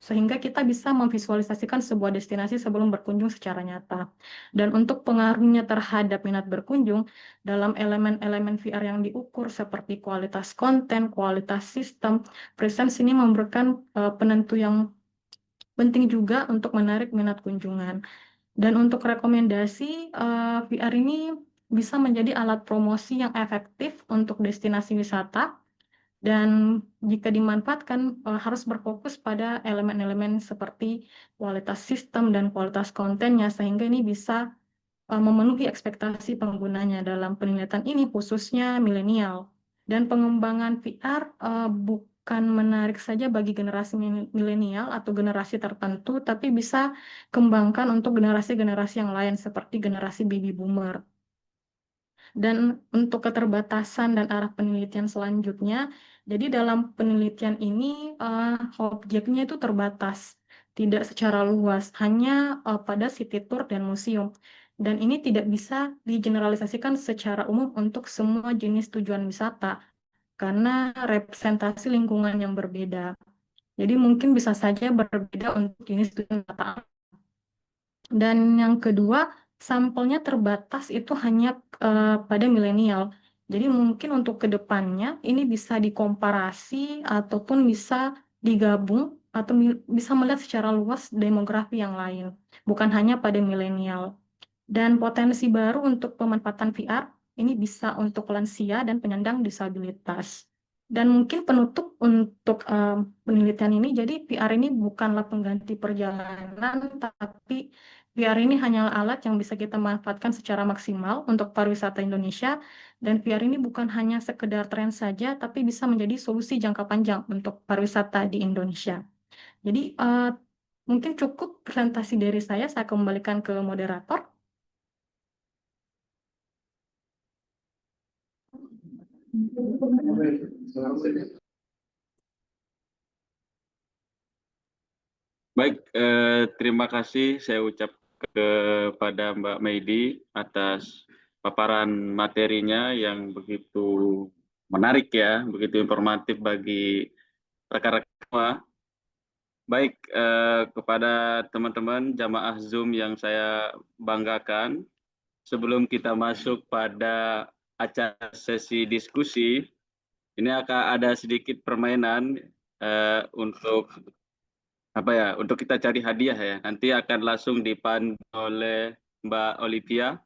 sehingga kita bisa memvisualisasikan sebuah destinasi sebelum berkunjung secara nyata. Dan untuk pengaruhnya terhadap minat berkunjung, dalam elemen-elemen VR yang diukur seperti kualitas konten, kualitas sistem, presence ini memberikan penentu yang penting juga untuk menarik minat kunjungan. Dan untuk rekomendasi, VR ini bisa menjadi alat promosi yang efektif untuk destinasi wisata, Dan jika dimanfaatkan harus berfokus pada elemen-elemen seperti kualitas sistem dan kualitas kontennya sehingga ini bisa memenuhi ekspektasi penggunanya. Dalam penelitian ini khususnya milenial. Dan pengembangan VR bukan menarik saja bagi generasi milenial atau generasi tertentu, tapi bisa kembangkan untuk generasi-generasi yang lain seperti generasi baby boomer. Dan untuk keterbatasan dan arah penelitian selanjutnya, jadi dalam penelitian ini objeknya itu terbatas, tidak secara luas, hanya pada city tour dan museum. Dan ini tidak bisa digeneralisasikan secara umum untuk semua jenis tujuan wisata, karena representasi lingkungan yang berbeda. Jadi mungkin bisa saja berbeda untuk jenis tujuan wisata. Dan yang kedua, sampelnya terbatas itu hanya pada milenial. Jadi mungkin untuk kedepannya ini bisa dikomparasi ataupun bisa digabung atau bisa melihat secara luas demografi yang lain, bukan hanya pada milenial. Dan potensi baru untuk pemanfaatan VR ini bisa untuk lansia dan penyandang disabilitas. Dan mungkin penutup untuk penelitian ini, jadi VR ini bukanlah pengganti perjalanan, tapi VR ini hanyalah alat yang bisa kita manfaatkan secara maksimal untuk pariwisata Indonesia. Dan VR ini bukan hanya sekedar tren saja, tapi bisa menjadi solusi jangka panjang untuk pariwisata di Indonesia. Jadi mungkin cukup presentasi dari saya kembalikan ke moderator. Baik, terima kasih saya ucap kepada Mbak Meidi atas paparan materinya yang begitu menarik ya, begitu informatif bagi rekan-rekan semua. Baik, kepada teman-teman jamaah Zoom yang saya banggakan, sebelum kita masuk pada acara sesi diskusi, ini akan ada sedikit permainan untuk untuk kita cari hadiah ya. Nanti akan langsung dipandu oleh Mbak Olivia.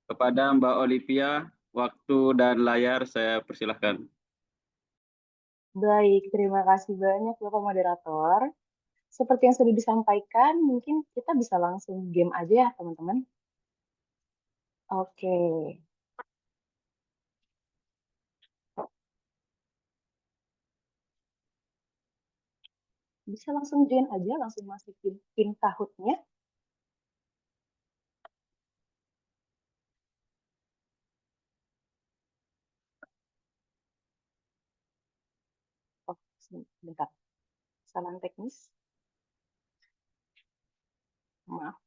Kepada Mbak Olivia, waktu dan layar saya persilahkan. Baik, terima kasih banyak Bapak Moderator. Seperti yang sudah disampaikan, mungkin kita bisa langsung game aja ya teman-teman. Oke. Bisa langsung join aja, langsung masukin pin Kahoot-nya. Oh, sebentar. Kesalahan teknis. Maaf.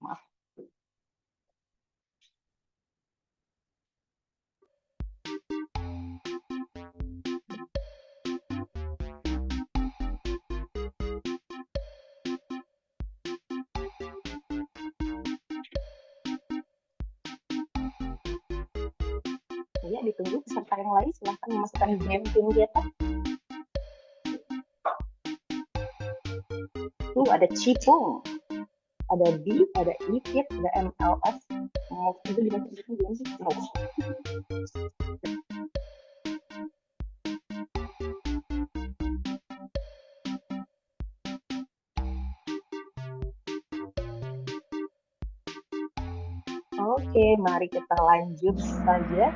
Ya, ditunggu peserta yang lain, silahkan memasukkan game pin kita. Tuh, ada Cipung, ada B, ada IFIT, ada MLS. Mau itu dimasukin game sih? Oke, mari kita lanjut saja.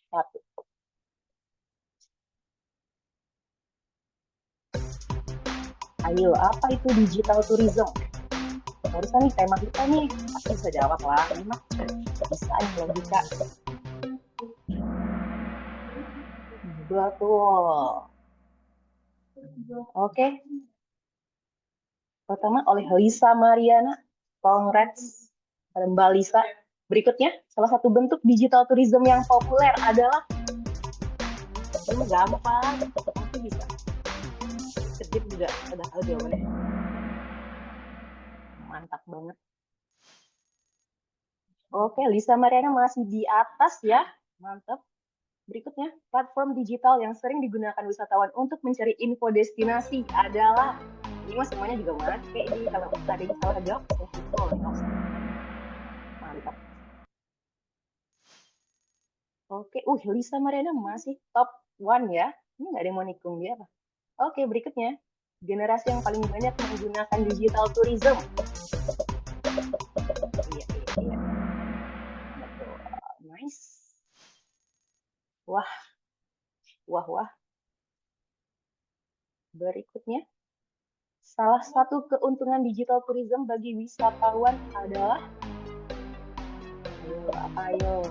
Satu. Ayo, apa itu digital tourism? Barusan nih tema kita nih, pasti bisa jawab lah. Ini mah bisa nih logika. Betul. Oke. Pertama oleh Lisa Mariana. Congrats pada Mbak Lisa. Berikutnya, salah satu bentuk digital tourism yang populer adalah ini gampang, pasti bisa. Sedikit juga udah tahu jawabannya. Mantap banget. Oke, Lisa Mariana masih di atas ya. Mantap. Berikutnya, platform digital yang sering digunakan wisatawan untuk mencari info destinasi adalah Ini mah semuanya juga mati ini. Kalau ada yang salah jawab, betul nih. Mantap. Oke, Lisa Mariana masih top one ya. Ini nggak ada yang mau nikung dia apa? Oke, berikutnya. Generasi yang paling banyak menggunakan digital tourism. Iya. Betul. Nice. Wah. Berikutnya. Salah satu keuntungan digital tourism bagi wisatawan adalah ayo.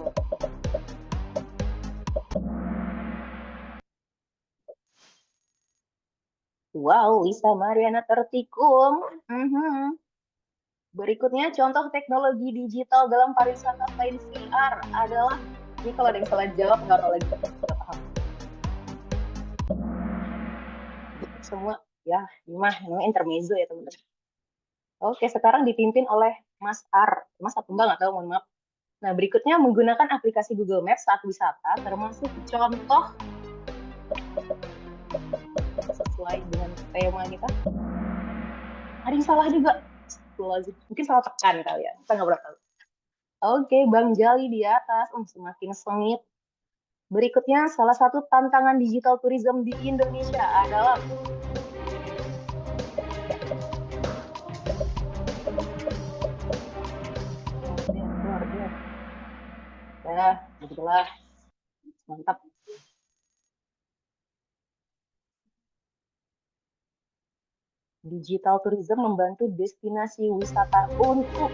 Wow, Lisa Mariana tertikung. Berikutnya, contoh teknologi digital dalam pariwisata selain VR adalah, ini kalau ada yang salah jawab, nggak tahu lagi, nggak paham. Semua, ya, ini mah namanya intermezzo ya teman-teman. Oke, sekarang dipimpin oleh Mas Ar. Mas apa enggak, nggak tahu, mohon maaf. Nah, berikutnya menggunakan aplikasi Google Maps saat wisata, termasuk contoh sesuai dengan tema kita. Ada yang salah juga. Mungkin salah tekan kali ya. Kita nggak pernah tahu. Oke, Bang Jali di atas. Semakin sengit. Berikutnya, salah satu tantangan digital tourism di Indonesia adalah nah, begitulah. Mantap. Digital tourism membantu destinasi wisata untuk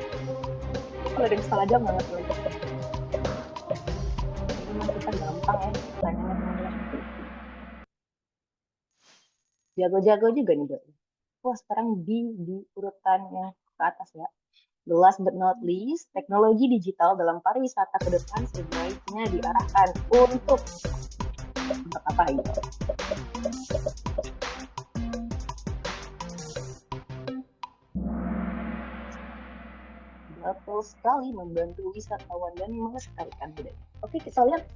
kalau ada yang salah jawab nggak ngerti lagi. Ini kita gampang ya pertanyaannya teman-teman. Jago-jago juga nih Dok. Wah, sekarang di urutan yang ke atas ya. The last but not least, teknologi digital dalam pariwisata ke depan sebaiknya diarahkan untuk apa ini? Betul sekali, membantu wisatawan dan melestarikan budaya. Oke, kita lihat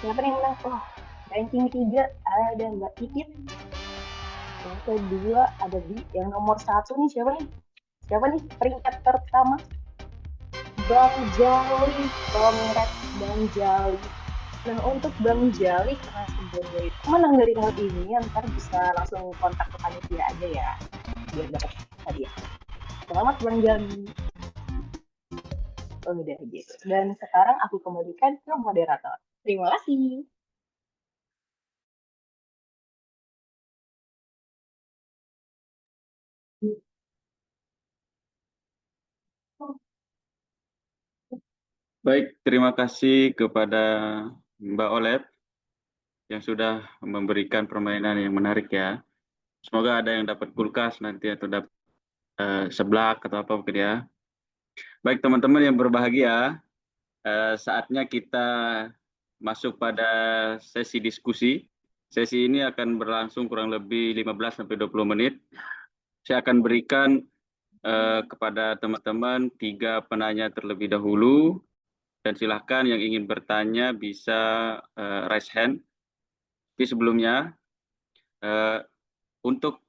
siapa yang menang. Ranking 3 ada Mbak Ipit. Yang kedua ada yang nomor 1 nih siapa nih? Peringkat pertama Bang Jali. Congrats Bang Jali. Nah, untuk Bang Jali karena sebagai pemenang dari round ini, ntar bisa langsung kontak ke panitia aja ya biar dapat hadiah. Selamat Bang Jali. Udah gitu. Dan sekarang aku kembalikan ke moderator. Terima kasih. Baik, terima kasih kepada Mbak Olet yang sudah memberikan permainan yang menarik ya. Semoga ada yang dapat kulkas nanti atau dapat seblak atau apa mungkin ya. Baik teman-teman yang berbahagia, saatnya kita masuk pada sesi diskusi. Sesi ini akan berlangsung kurang lebih 15-20 menit. Saya akan berikan kepada teman-teman 3 penanya terlebih dahulu. Dan silakan yang ingin bertanya bisa raise hand. Tapi sebelumnya, untuk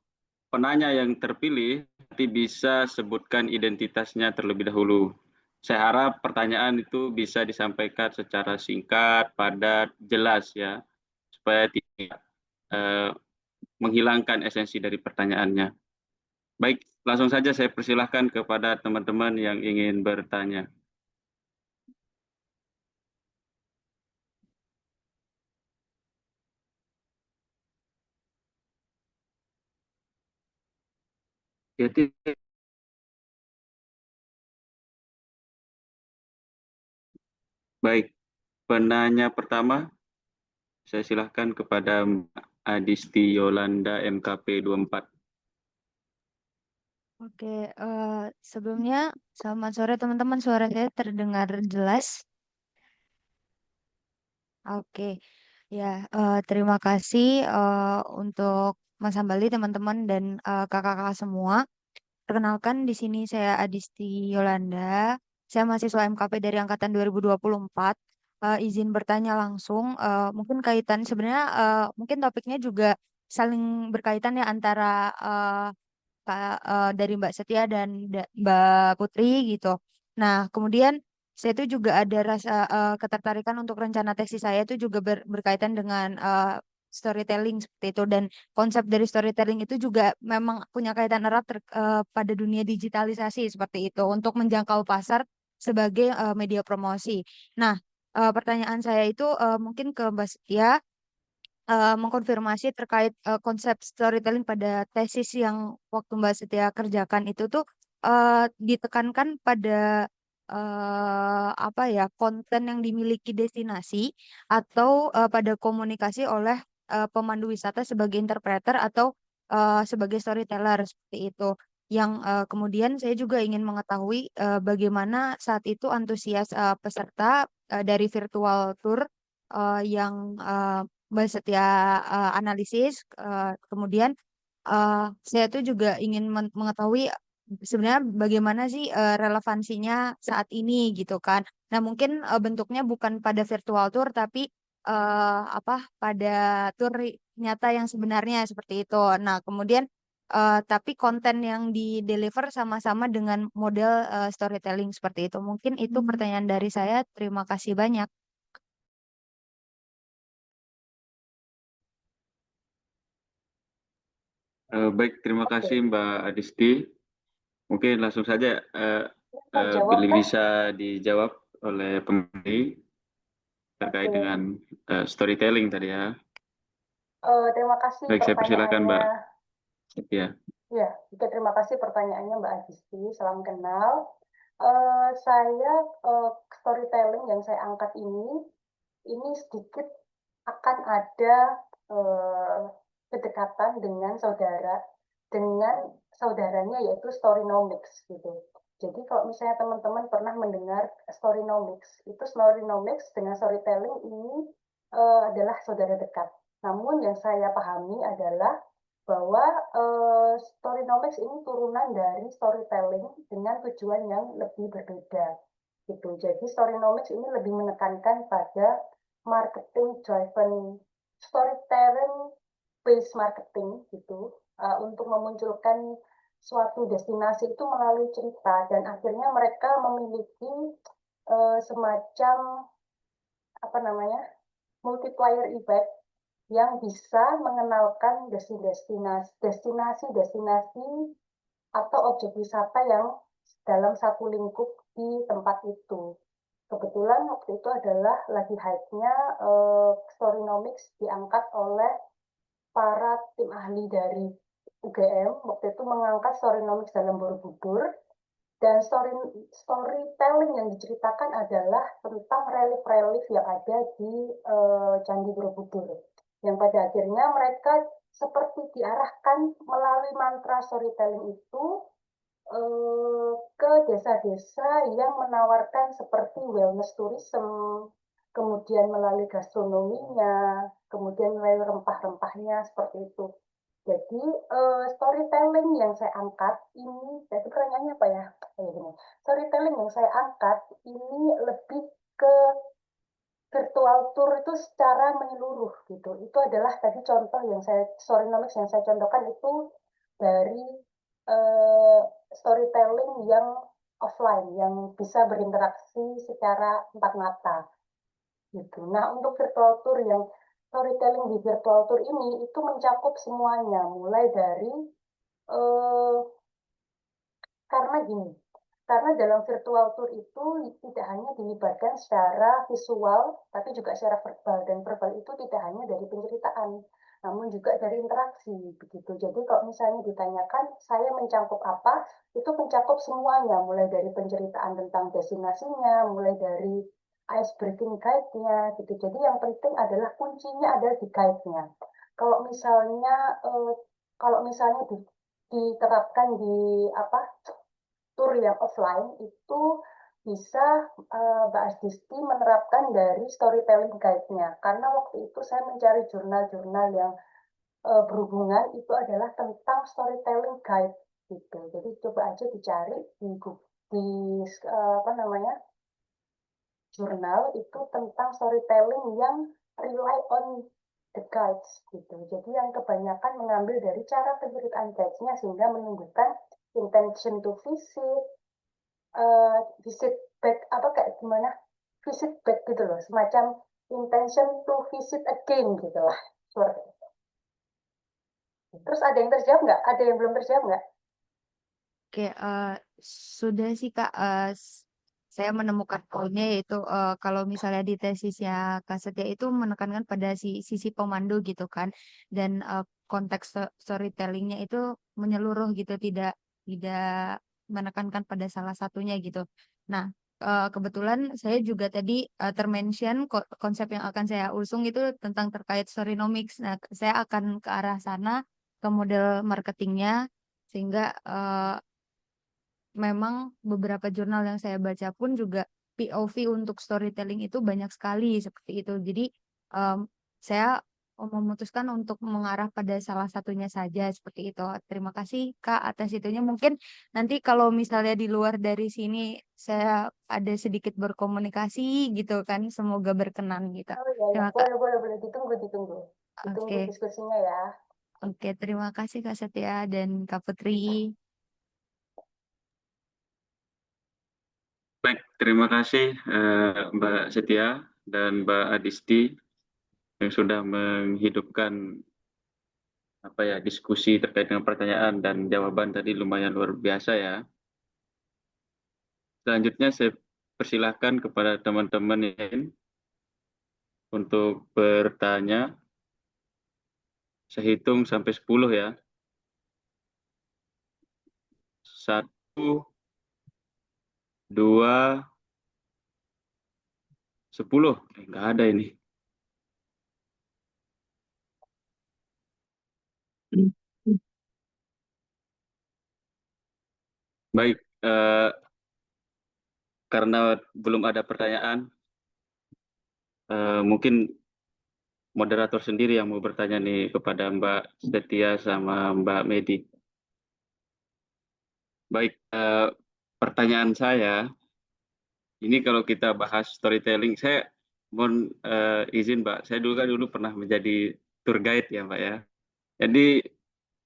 penanya yang terpilih, nanti bisa sebutkan identitasnya terlebih dahulu. Saya harap pertanyaan itu bisa disampaikan secara singkat, padat, jelas ya, supaya tidak menghilangkan esensi dari pertanyaannya. Baik, langsung saja saya persilahkan kepada teman-teman yang ingin bertanya. Jadi, baik, penanya pertama, saya silahkan kepada Adisti Yolanda MKP 24. Oke, sebelumnya selamat sore teman-teman, suara saya terdengar jelas. Oke, ya terima kasih untuk Mas Hambali, teman-teman dan kakak-kakak semua. Perkenalkan di sini saya Adisti Yolanda. Saya mahasiswa MKP dari angkatan 2024. Izin bertanya langsung, mungkin kaitan sebenarnya mungkin topiknya juga saling berkaitan ya antara dari Mbak Setia dan Mbak Putri gitu. Nah, kemudian saya itu juga ada rasa ketertarikan untuk rencana tesis saya itu juga berkaitan dengan storytelling seperti itu, dan konsep dari storytelling itu juga memang punya kaitan erat pada dunia digitalisasi seperti itu untuk menjangkau pasar sebagai media promosi. Nah, pertanyaan saya itu mungkin ke Mbak Setia, mengkonfirmasi terkait konsep storytelling pada tesis yang waktu Mbak Setia kerjakan itu tuh ditekankan pada apa ya, konten yang dimiliki destinasi atau pada komunikasi oleh pemandu wisata sebagai interpreter atau sebagai storyteller seperti itu. Yang kemudian saya juga ingin mengetahui bagaimana saat itu antusias peserta dari virtual tour yang Mbak Setia analisis. Kemudian saya tuh juga ingin mengetahui sebenarnya bagaimana sih relevansinya saat ini gitu kan. Nah, mungkin bentuknya bukan pada virtual tour tapi apa, pada tour nyata yang sebenarnya seperti itu. Nah, kemudian tapi konten yang di deliver sama-sama dengan model storytelling seperti itu. Mungkin itu pertanyaan dari saya. Terima kasih banyak. Baik, terima Oke, kasih Mbak Adisti. Mungkin langsung saja saya jawab Kak. bisa dijawab oleh pembeli terkait Oke, dengan storytelling tadi ya. terima kasih Baik, saya persilakan pertanyaannya. Mbak Setia. Ya, oke, terima kasih pertanyaannya Mbak Adisti. Salam kenal. Saya storytelling yang saya angkat ini sedikit akan ada eh, kedekatan dengan saudaranya yaitu Storynomics gitu. Jadi kalau misalnya teman-teman pernah mendengar Storynomics, itu Storynomics dengan storytelling ini adalah saudara dekat. Namun yang saya pahami adalah bahwa Storynomics ini turunan dari storytelling dengan tujuan yang lebih berbeda gitu. Jadi Storynomics ini lebih menekankan pada marketing driven storytelling based marketing gitu, untuk memunculkan suatu destinasi itu melalui cerita dan akhirnya mereka memiliki semacam apa namanya multiplier effect yang bisa mengenalkan destinasi atau objek wisata yang dalam satu lingkup di tempat itu. Kebetulan waktu itu adalah lagi hype-nya Storynomics diangkat oleh para tim ahli dari UGM. Waktu itu mengangkat Storynomics dalam Borobudur dan storytelling yang diceritakan adalah tentang relief-relief yang ada di Candi Borobudur. Yang pada akhirnya mereka seperti diarahkan melalui mantra storytelling itu ke desa-desa yang menawarkan seperti wellness tourism, kemudian melalui gastronominya, kemudian melalui rempah-rempahnya seperti itu. Jadi storytelling yang saya angkat ini, jadi pertanyaannya apa ya? Storytelling yang saya angkat ini lebih ke virtual tour itu secara menyeluruh gitu. Itu adalah tadi contoh yang Storynomics yang saya contohkan itu dari uh, storytelling yang offline, yang bisa berinteraksi secara empat mata gitu. Nah, untuk virtual tour yang storytelling di virtual tour ini itu mencakup semuanya, mulai dari uh, karena gini, karena dalam virtual tour itu tidak hanya dilibatkan secara visual, tapi juga secara verbal. Dan verbal itu tidak hanya dari penceritaan, namun juga dari interaksi. Begitu. Jadi kalau misalnya ditanyakan, saya mencakup apa, itu mencakup semuanya, mulai dari penceritaan tentang destinasinya, mulai dari ice breaking guide-nya. Gitu. Jadi yang penting adalah kuncinya ada di guide-nya. Kalau misalnya diterapkan di apa tour yang offline itu bisa Mbak Asdisti menerapkan dari storytelling guide-nya. Karena waktu itu saya mencari jurnal-jurnal yang berhubungan itu adalah tentang storytelling guide gitu. Jadi coba aja dicari di apa namanya jurnal itu tentang storytelling yang rely on the guides gitu. Jadi yang kebanyakan mengambil dari cara penceritaan guides-nya sehingga menunjukkan intention to visit, visit back apa kayak gimana, visit back gitu loh, semacam intention to visit again gitu lah. Seperti itu. Terus ada yang terjawab nggak? Ada yang belum terjawab nggak? Oke, sudah sih Kak, saya menemukan poinnya yaitu kalau misalnya di tesisnya Kak Setia itu menekankan pada sisi pemandu gitu kan, dan konteks storytellingnya itu menyeluruh gitu, tidak tidak menekankan pada salah satunya gitu. Nah, kebetulan saya juga tadi termention konsep yang akan saya usung itu tentang terkait storynomics. Nah, saya akan ke arah sana, ke model marketingnya, sehingga memang beberapa jurnal yang saya baca pun juga POV untuk storytelling itu banyak sekali seperti itu. Jadi em, saya memutuskan untuk mengarah pada salah satunya saja seperti itu. Terima kasih Kak atas itunya. Mungkin nanti kalau misalnya di luar dari sini saya ada sedikit berkomunikasi gitu kan, semoga berkenan gitu. Oh ya, ya. Terima kasih. Boleh, ditunggu. Ditunggu Oke, diskusinya ya. oke. Terima kasih Kak Setia dan Kak Putri. Baik, terima kasih Mbak Setia dan Mbak Adisti yang sudah menghidupkan diskusi terkait dengan pertanyaan dan jawaban tadi lumayan luar biasa ya. Selanjutnya saya persilahkan kepada teman-teman yang lain untuk bertanya. Saya hitung sampai 10 ya. 1, 2, 10. Nggak ada ini. Baik, karena belum ada pertanyaan, mungkin moderator sendiri yang mau bertanya nih kepada Mbak Setia sama Mbak Medi. Baik, pertanyaan saya, ini kalau kita bahas storytelling, saya mohon izin Mbak, saya dulu pernah menjadi tour guide ya Mbak ya. Jadi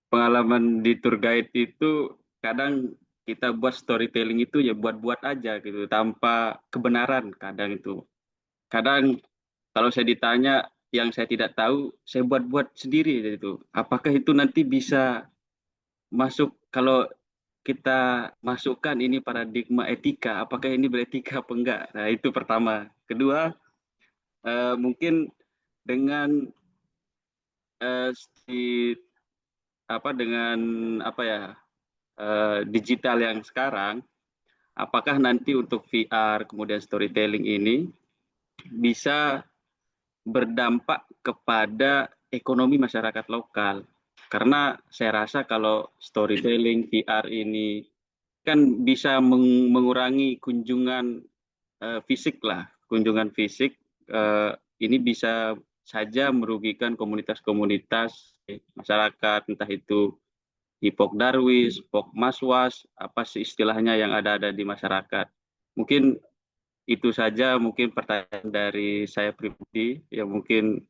pengalaman di tour guide itu kadang kita buat storytelling itu ya buat-buat aja gitu, tanpa kebenaran kadang itu. Kadang kalau saya ditanya yang saya tidak tahu, saya buat-buat sendiri gitu. Apakah itu nanti bisa masuk kalau kita masukkan ini paradigma etika, apakah ini beretika apa enggak? Nah, itu pertama. Kedua, mungkin dengan si dengan digital yang sekarang, apakah nanti untuk VR kemudian storytelling ini bisa berdampak kepada ekonomi masyarakat lokal? Karena saya rasa kalau storytelling VR ini kan bisa mengurangi kunjungan fisik lah, kunjungan fisik ini bisa saja merugikan komunitas-komunitas masyarakat, entah itu Hipok Darwis, Pok Maswas, apa sih istilahnya yang ada di masyarakat. Mungkin itu saja mungkin pertanyaan dari saya pribadi yang mungkin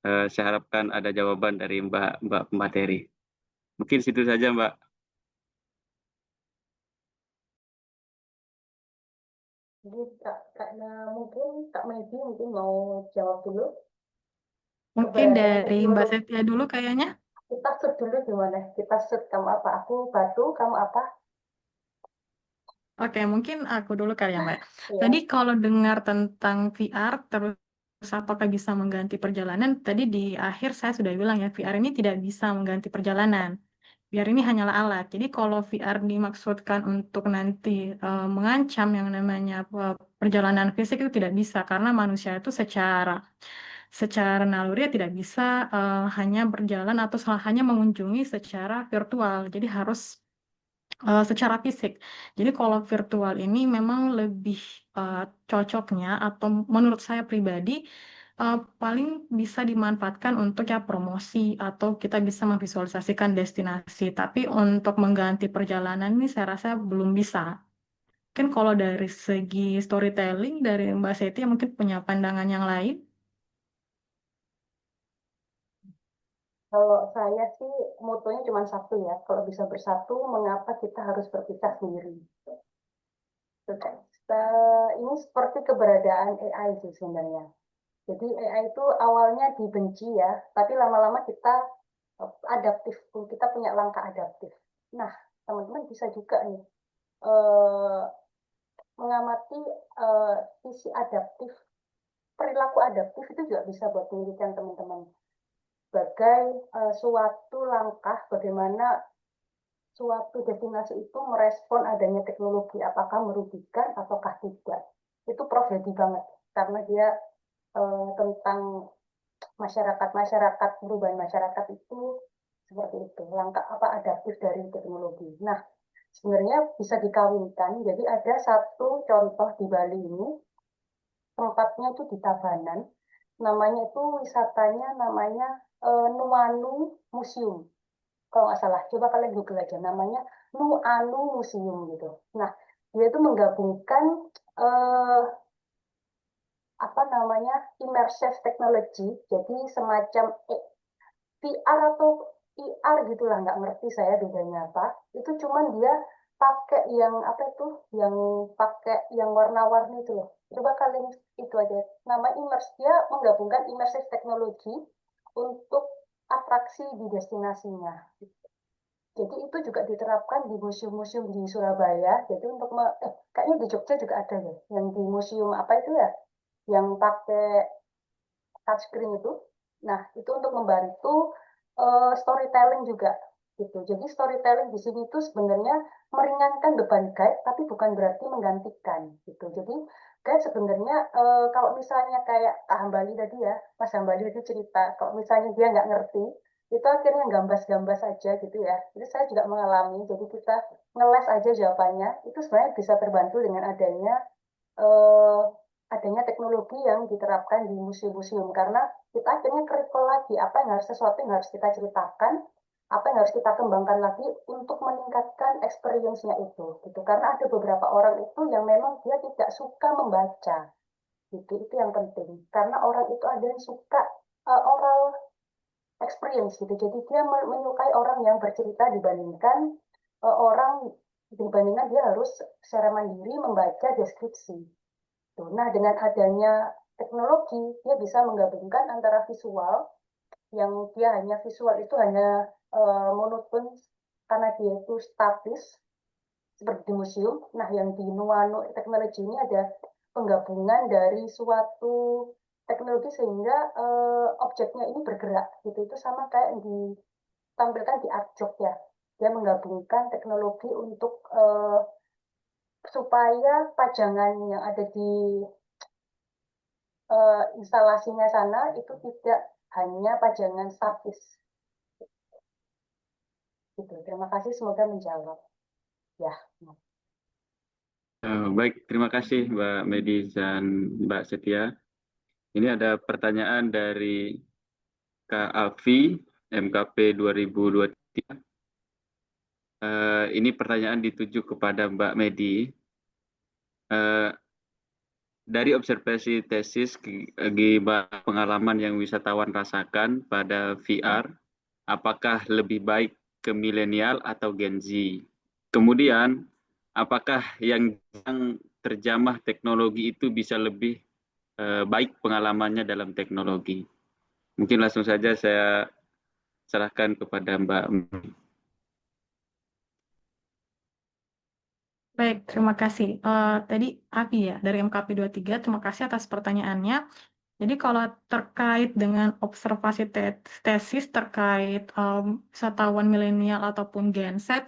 saya harapkan ada jawaban dari Mbak pemateri. Mungkin situ saja Mbak. Jadi mungkin Kak Medi mungkin mau jawab dulu. Mungkin Coba dari Mbak dulu. Setia dulu kayaknya. Kita shoot dulu gimana? Kita shoot kamu apa? Aku Batu, kamu apa? Oke, mungkin aku dulu kali ya, Mbak. Ya. Tadi kalau dengar tentang VR, terus apakah bisa mengganti perjalanan? Tadi di akhir saya sudah bilang ya, VR ini tidak bisa mengganti perjalanan. VR ini hanyalah alat. Jadi kalau VR dimaksudkan untuk nanti mengancam yang namanya perjalanan fisik itu tidak bisa, karena manusia itu secara naluri tidak bisa hanya berjalan atau hanya mengunjungi secara virtual. Jadi harus secara fisik. Jadi kalau virtual ini memang lebih cocoknya atau menurut saya pribadi paling bisa dimanfaatkan untuk ya promosi atau kita bisa memvisualisasikan destinasi. Tapi untuk mengganti perjalanan ini saya rasa belum bisa. Mungkin kalau dari segi storytelling dari Mbak Seti mungkin punya pandangan yang lain. Kalau saya sih motonya cuma satu ya, kalau bisa bersatu, mengapa kita harus berpisah sendiri? Gitu kan. Ini seperti keberadaan AI sih sebenarnya. Jadi AI itu awalnya dibenci ya, tapi lama-lama kita adaptif, kita punya langkah adaptif. Nah, teman-teman bisa juga nih eh, mengamati sisi adaptif, perilaku adaptif itu juga bisa buat penelitian teman-teman. Sebagai suatu langkah bagaimana suatu destinasi itu merespon adanya teknologi, apakah merugikan ataukah tidak. Itu Prof Hedi banget, karena dia tentang masyarakat-masyarakat, perubahan masyarakat itu seperti itu, langkah apa adaptif dari teknologi. Nah, sebenarnya bisa dikawinkan, jadi ada satu contoh di Bali ini, tempatnya itu di Tabanan, namanya itu wisatanya namanya Nuanu Museum. Kalau nggak salah, coba kalian Google aja, namanya Nuanu Museum gitu. Nah, dia itu menggabungkan eh, apa namanya immersive technology, jadi semacam VR atau IR gitulah, nggak ngerti saya bedanya apa. Itu cuman dia pakai yang apa itu, yang pakai yang warna-warni itu loh. Coba kalian itu aja. Nama immersive, dia menggabungkan immersive technology untuk atraksi di destinasinya. Jadi itu juga diterapkan di museum-museum di Surabaya. Jadi untuk kayaknya di Jogja juga ada ya, yang di museum apa itu ya, yang pakai touchscreen itu. Nah, itu untuk membantu storytelling juga gitu. Jadi storytelling di sini itu sebenarnya meringankan beban guide, tapi bukan berarti menggantikan gitu. Jadi guide sebenarnya kalau misalnya kayak Kak Hambali tadi ya, Mas Hambali itu cerita, kalau misalnya dia nggak ngerti, itu akhirnya gambas-gambas aja gitu ya. Jadi saya juga mengalami, jadi kita ngeles aja jawabannya, itu sebenarnya bisa terbantu dengan eh, adanya teknologi yang diterapkan di museum-museum karena kita akhirnya recall lagi apa yang harus sesuatu yang harus kita ceritakan, apa yang harus kita kembangkan lagi untuk meningkatkan experience-nya itu karena ada beberapa orang itu yang memang dia tidak suka membaca itu yang penting karena orang itu ada yang suka oral experience gitu jadi dia menyukai orang yang bercerita dibandingkan dibandingkan dia harus secara mandiri membaca deskripsi. Nah, dengan adanya teknologi, dia bisa menggabungkan antara visual, yang dia hanya visual itu hanya monoton karena dia itu statis, seperti di museum. Nah, yang di Nuano teknologi ini ada penggabungan dari suatu teknologi sehingga objeknya ini bergerak. Gitu. Itu sama kayak yang ditampilkan di Artjok ya. Dia menggabungkan teknologi untuk supaya pajangan yang ada di instalasinya sana itu tidak hanya pajangan statis. Gitu. Terima kasih, semoga menjawab. Ya. Baik, terima kasih Mbak Medi dan Mbak Setia. Ini ada pertanyaan dari Kak Afi, MKP 2023. Ini pertanyaan dituju kepada Mbak Medi. Dari observasi tesis, gimana pengalaman yang wisatawan rasakan pada VR, apakah lebih baik ke milenial atau Gen Z? Kemudian, apakah yang terjamah teknologi itu bisa lebih baik pengalamannya dalam teknologi? Mungkin langsung saja saya serahkan kepada Mbak. Baik, terima kasih. Tadi Api ya, dari MKP 23, terima kasih atas pertanyaannya. Jadi kalau terkait dengan observasi tesis terkait wisatawan milenial ataupun Gen Z,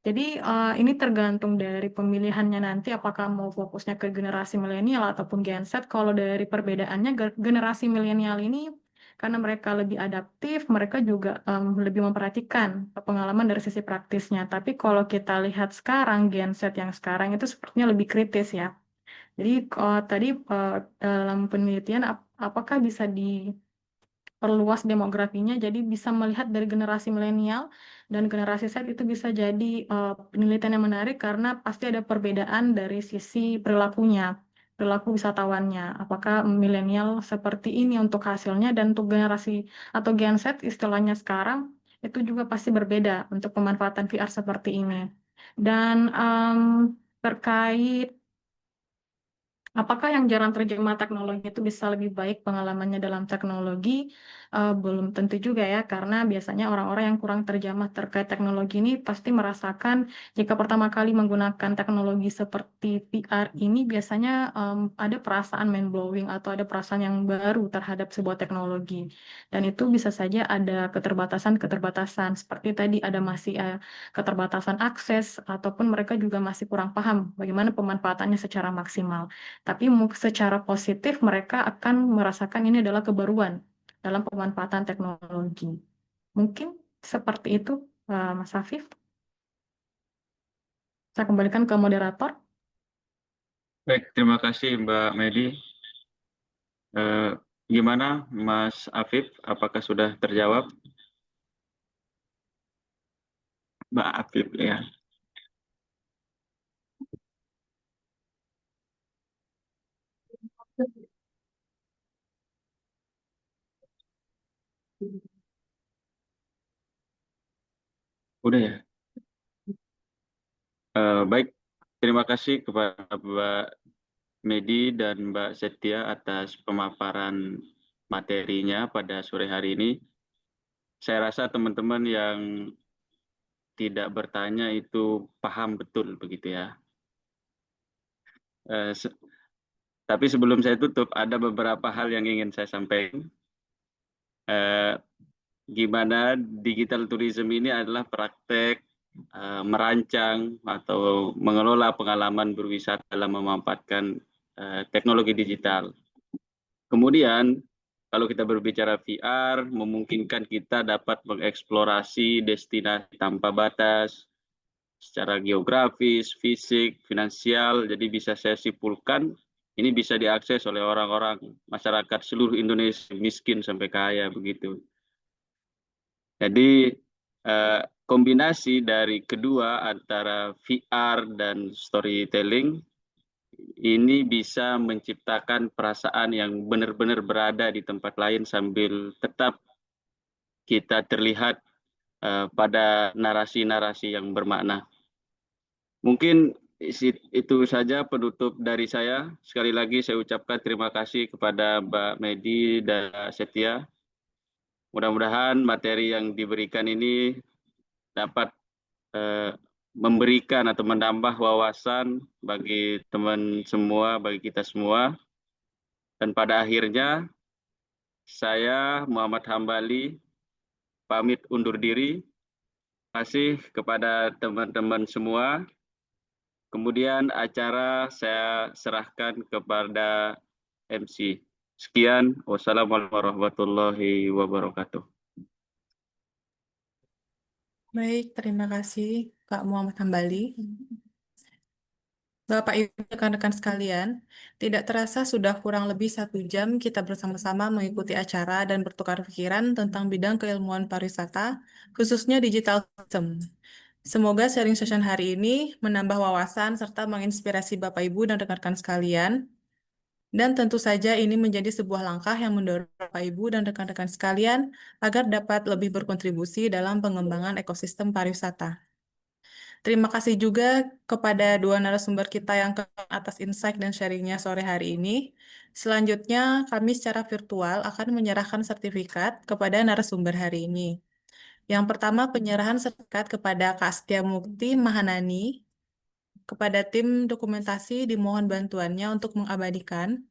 jadi ini tergantung dari pemilihannya nanti apakah mau fokusnya ke generasi milenial ataupun Gen Z. Kalau dari perbedaannya generasi milenial ini karena mereka lebih adaptif, mereka juga lebih memperhatikan pengalaman dari sisi praktisnya. Tapi kalau kita lihat sekarang Gen Z yang sekarang itu sepertinya lebih kritis ya. Jadi tadi dalam penelitian apakah bisa diperluas demografinya, jadi bisa melihat dari generasi milenial dan generasi Z itu bisa jadi penelitian yang menarik karena pasti ada perbedaan dari sisi perilakunya. perilaku wisatawannya. Apakah milenial seperti ini untuk hasilnya, dan untuk generasi atau Gen Z istilahnya sekarang itu juga pasti berbeda untuk pemanfaatan VR seperti ini. Dan terkait apakah yang jarang terjemah teknologi itu bisa lebih baik pengalamannya dalam teknologi? Belum tentu juga ya, karena biasanya orang-orang yang kurang terjamah terkait teknologi ini pasti merasakan jika pertama kali menggunakan teknologi seperti VR ini biasanya ada perasaan mind blowing atau ada perasaan yang baru terhadap sebuah teknologi. Dan itu bisa saja ada keterbatasan-keterbatasan seperti tadi ada masih keterbatasan akses ataupun mereka juga masih kurang paham bagaimana pemanfaatannya secara maksimal. Tapi secara positif mereka akan merasakan ini adalah kebaruan dalam pemanfaatan teknologi. Mungkin seperti itu, Mas Afif. Saya kembalikan ke moderator. Baik, terima kasih Mbak Medi. Gimana Mas Afif, apakah sudah terjawab? Mbak Afif ya. Udah ya. Baik, terima kasih kepada Mbak Medi dan Mbak Setia atas pemaparan materinya pada sore hari ini. Saya rasa teman-teman yang tidak bertanya itu paham betul begitu ya. Tapi sebelum saya tutup, ada beberapa hal yang ingin saya sampaikan. Gimana digital tourism ini adalah praktek merancang atau mengelola pengalaman berwisata dalam memanfaatkan teknologi digital. Kemudian, kalau kita berbicara VR, memungkinkan kita dapat mengeksplorasi destinasi tanpa batas, secara geografis, fisik, finansial. Jadi bisa saya simpulkan, ini bisa diakses oleh orang-orang masyarakat seluruh Indonesia, miskin sampai kaya begitu. Jadi kombinasi dari kedua antara VR dan storytelling ini bisa menciptakan perasaan yang benar-benar berada di tempat lain sambil tetap kita terlihat pada narasi-narasi yang bermakna. Mungkin itu saja penutup dari saya. Sekali lagi saya ucapkan terima kasih kepada Mbak Medi dan Setia. Mudah-mudahan materi yang diberikan ini dapat memberikan atau menambah wawasan bagi teman semua, bagi kita semua. Dan pada akhirnya saya Muhammad Hambali pamit undur diri. Terima kasih kepada teman-teman semua. Kemudian acara saya serahkan kepada MC. Sekian, wassalamualaikum warahmatullahi wabarakatuh. Baik, terima kasih Kak Muhammad Hambali. Bapak Ibu rekan-rekan sekalian, tidak terasa sudah kurang lebih 1 jam kita bersama-sama mengikuti acara dan bertukar pikiran tentang bidang keilmuan pariwisata, khususnya digital tourism. Semoga sharing session hari ini menambah wawasan serta menginspirasi Bapak Ibu dan rekan-rekan sekalian. Dan tentu saja ini menjadi sebuah langkah yang mendorong Bapak Ibu dan rekan-rekan sekalian agar dapat lebih berkontribusi dalam pengembangan ekosistem pariwisata. Terima kasih juga kepada dua narasumber kita yang atas insight dan sharingnya sore hari ini. Selanjutnya, kami secara virtual akan menyerahkan sertifikat kepada narasumber hari ini. Yang pertama, penyerahan sertifikat kepada Kak Setia Mukti Mahanani. Kepada tim dokumentasi dimohon bantuannya untuk mengabadikan.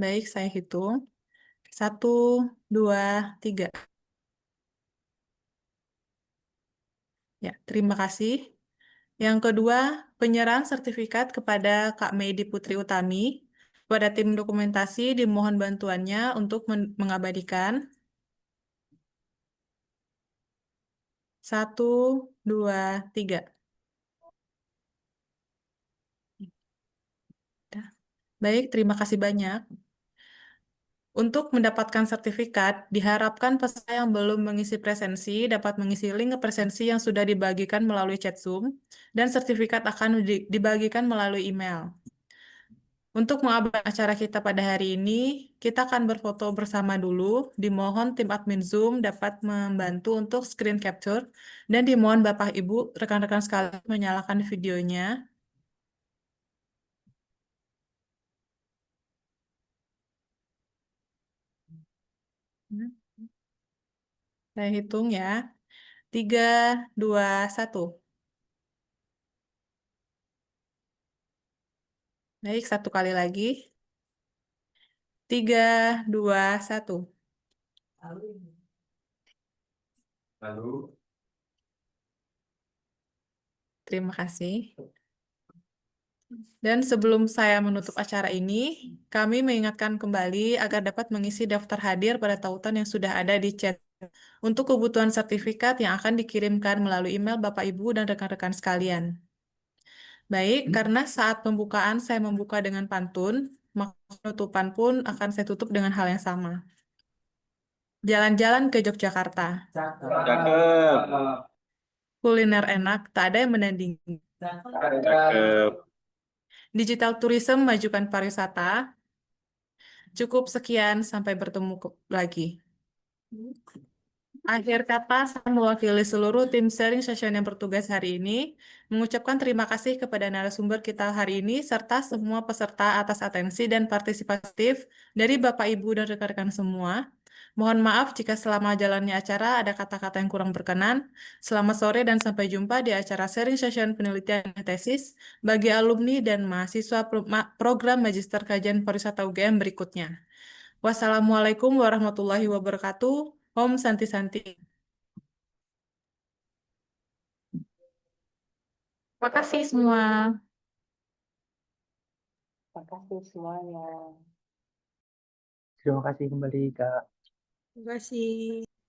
Baik, saya hitung. 1, 2, 3. Ya, terima kasih. Yang kedua, penyerahan sertifikat kepada Kak Meidi Putri Utami. Kepada tim dokumentasi dimohon bantuannya untuk mengabadikan. 1, 2, 3. Baik, terima kasih banyak. Untuk mendapatkan sertifikat, diharapkan peserta yang belum mengisi presensi dapat mengisi link ke presensi yang sudah dibagikan melalui chat Zoom, dan sertifikat akan dibagikan melalui email. Untuk mengabadikan acara kita pada hari ini, kita akan berfoto bersama dulu. Dimohon tim admin Zoom dapat membantu untuk screen capture, dan dimohon Bapak Ibu, rekan-rekan sekalian menyalakan videonya. Saya hitung ya. 3, 2, 1. Baik, satu kali lagi. 3, 2, 1. Lalu, Terima kasih. Dan sebelum saya menutup acara ini, kami mengingatkan kembali agar dapat mengisi daftar hadir pada tautan yang sudah ada di chat untuk kebutuhan sertifikat yang akan dikirimkan melalui email Bapak Ibu dan rekan-rekan sekalian. Baik, karena saat pembukaan saya membuka dengan pantun, maka penutupan pun akan saya tutup dengan hal yang sama. Jalan-jalan ke Yogyakarta. cakep, Kuliner enak, tak ada yang menandingi. cakep. Digital tourism majukan pariwisata. Cukup sekian, sampai bertemu lagi. Akhir kata, saya mewakili seluruh tim sharing session yang bertugas hari ini, mengucapkan terima kasih kepada narasumber kita hari ini, serta semua peserta atas atensi dan partisipatif dari Bapak, Ibu, dan rekan-rekan semua. Mohon maaf jika selama jalannya acara ada kata-kata yang kurang berkenan. Selamat sore dan sampai jumpa di acara sharing session penelitian tesis bagi alumni dan mahasiswa program Magister Kajian Pariwisata UGM berikutnya. Wassalamualaikum warahmatullahi wabarakatuh. Om Santi Santi. Terima kasih semua. Terima kasih semuanya. Terima kasih kembali Kak. Terima kasih.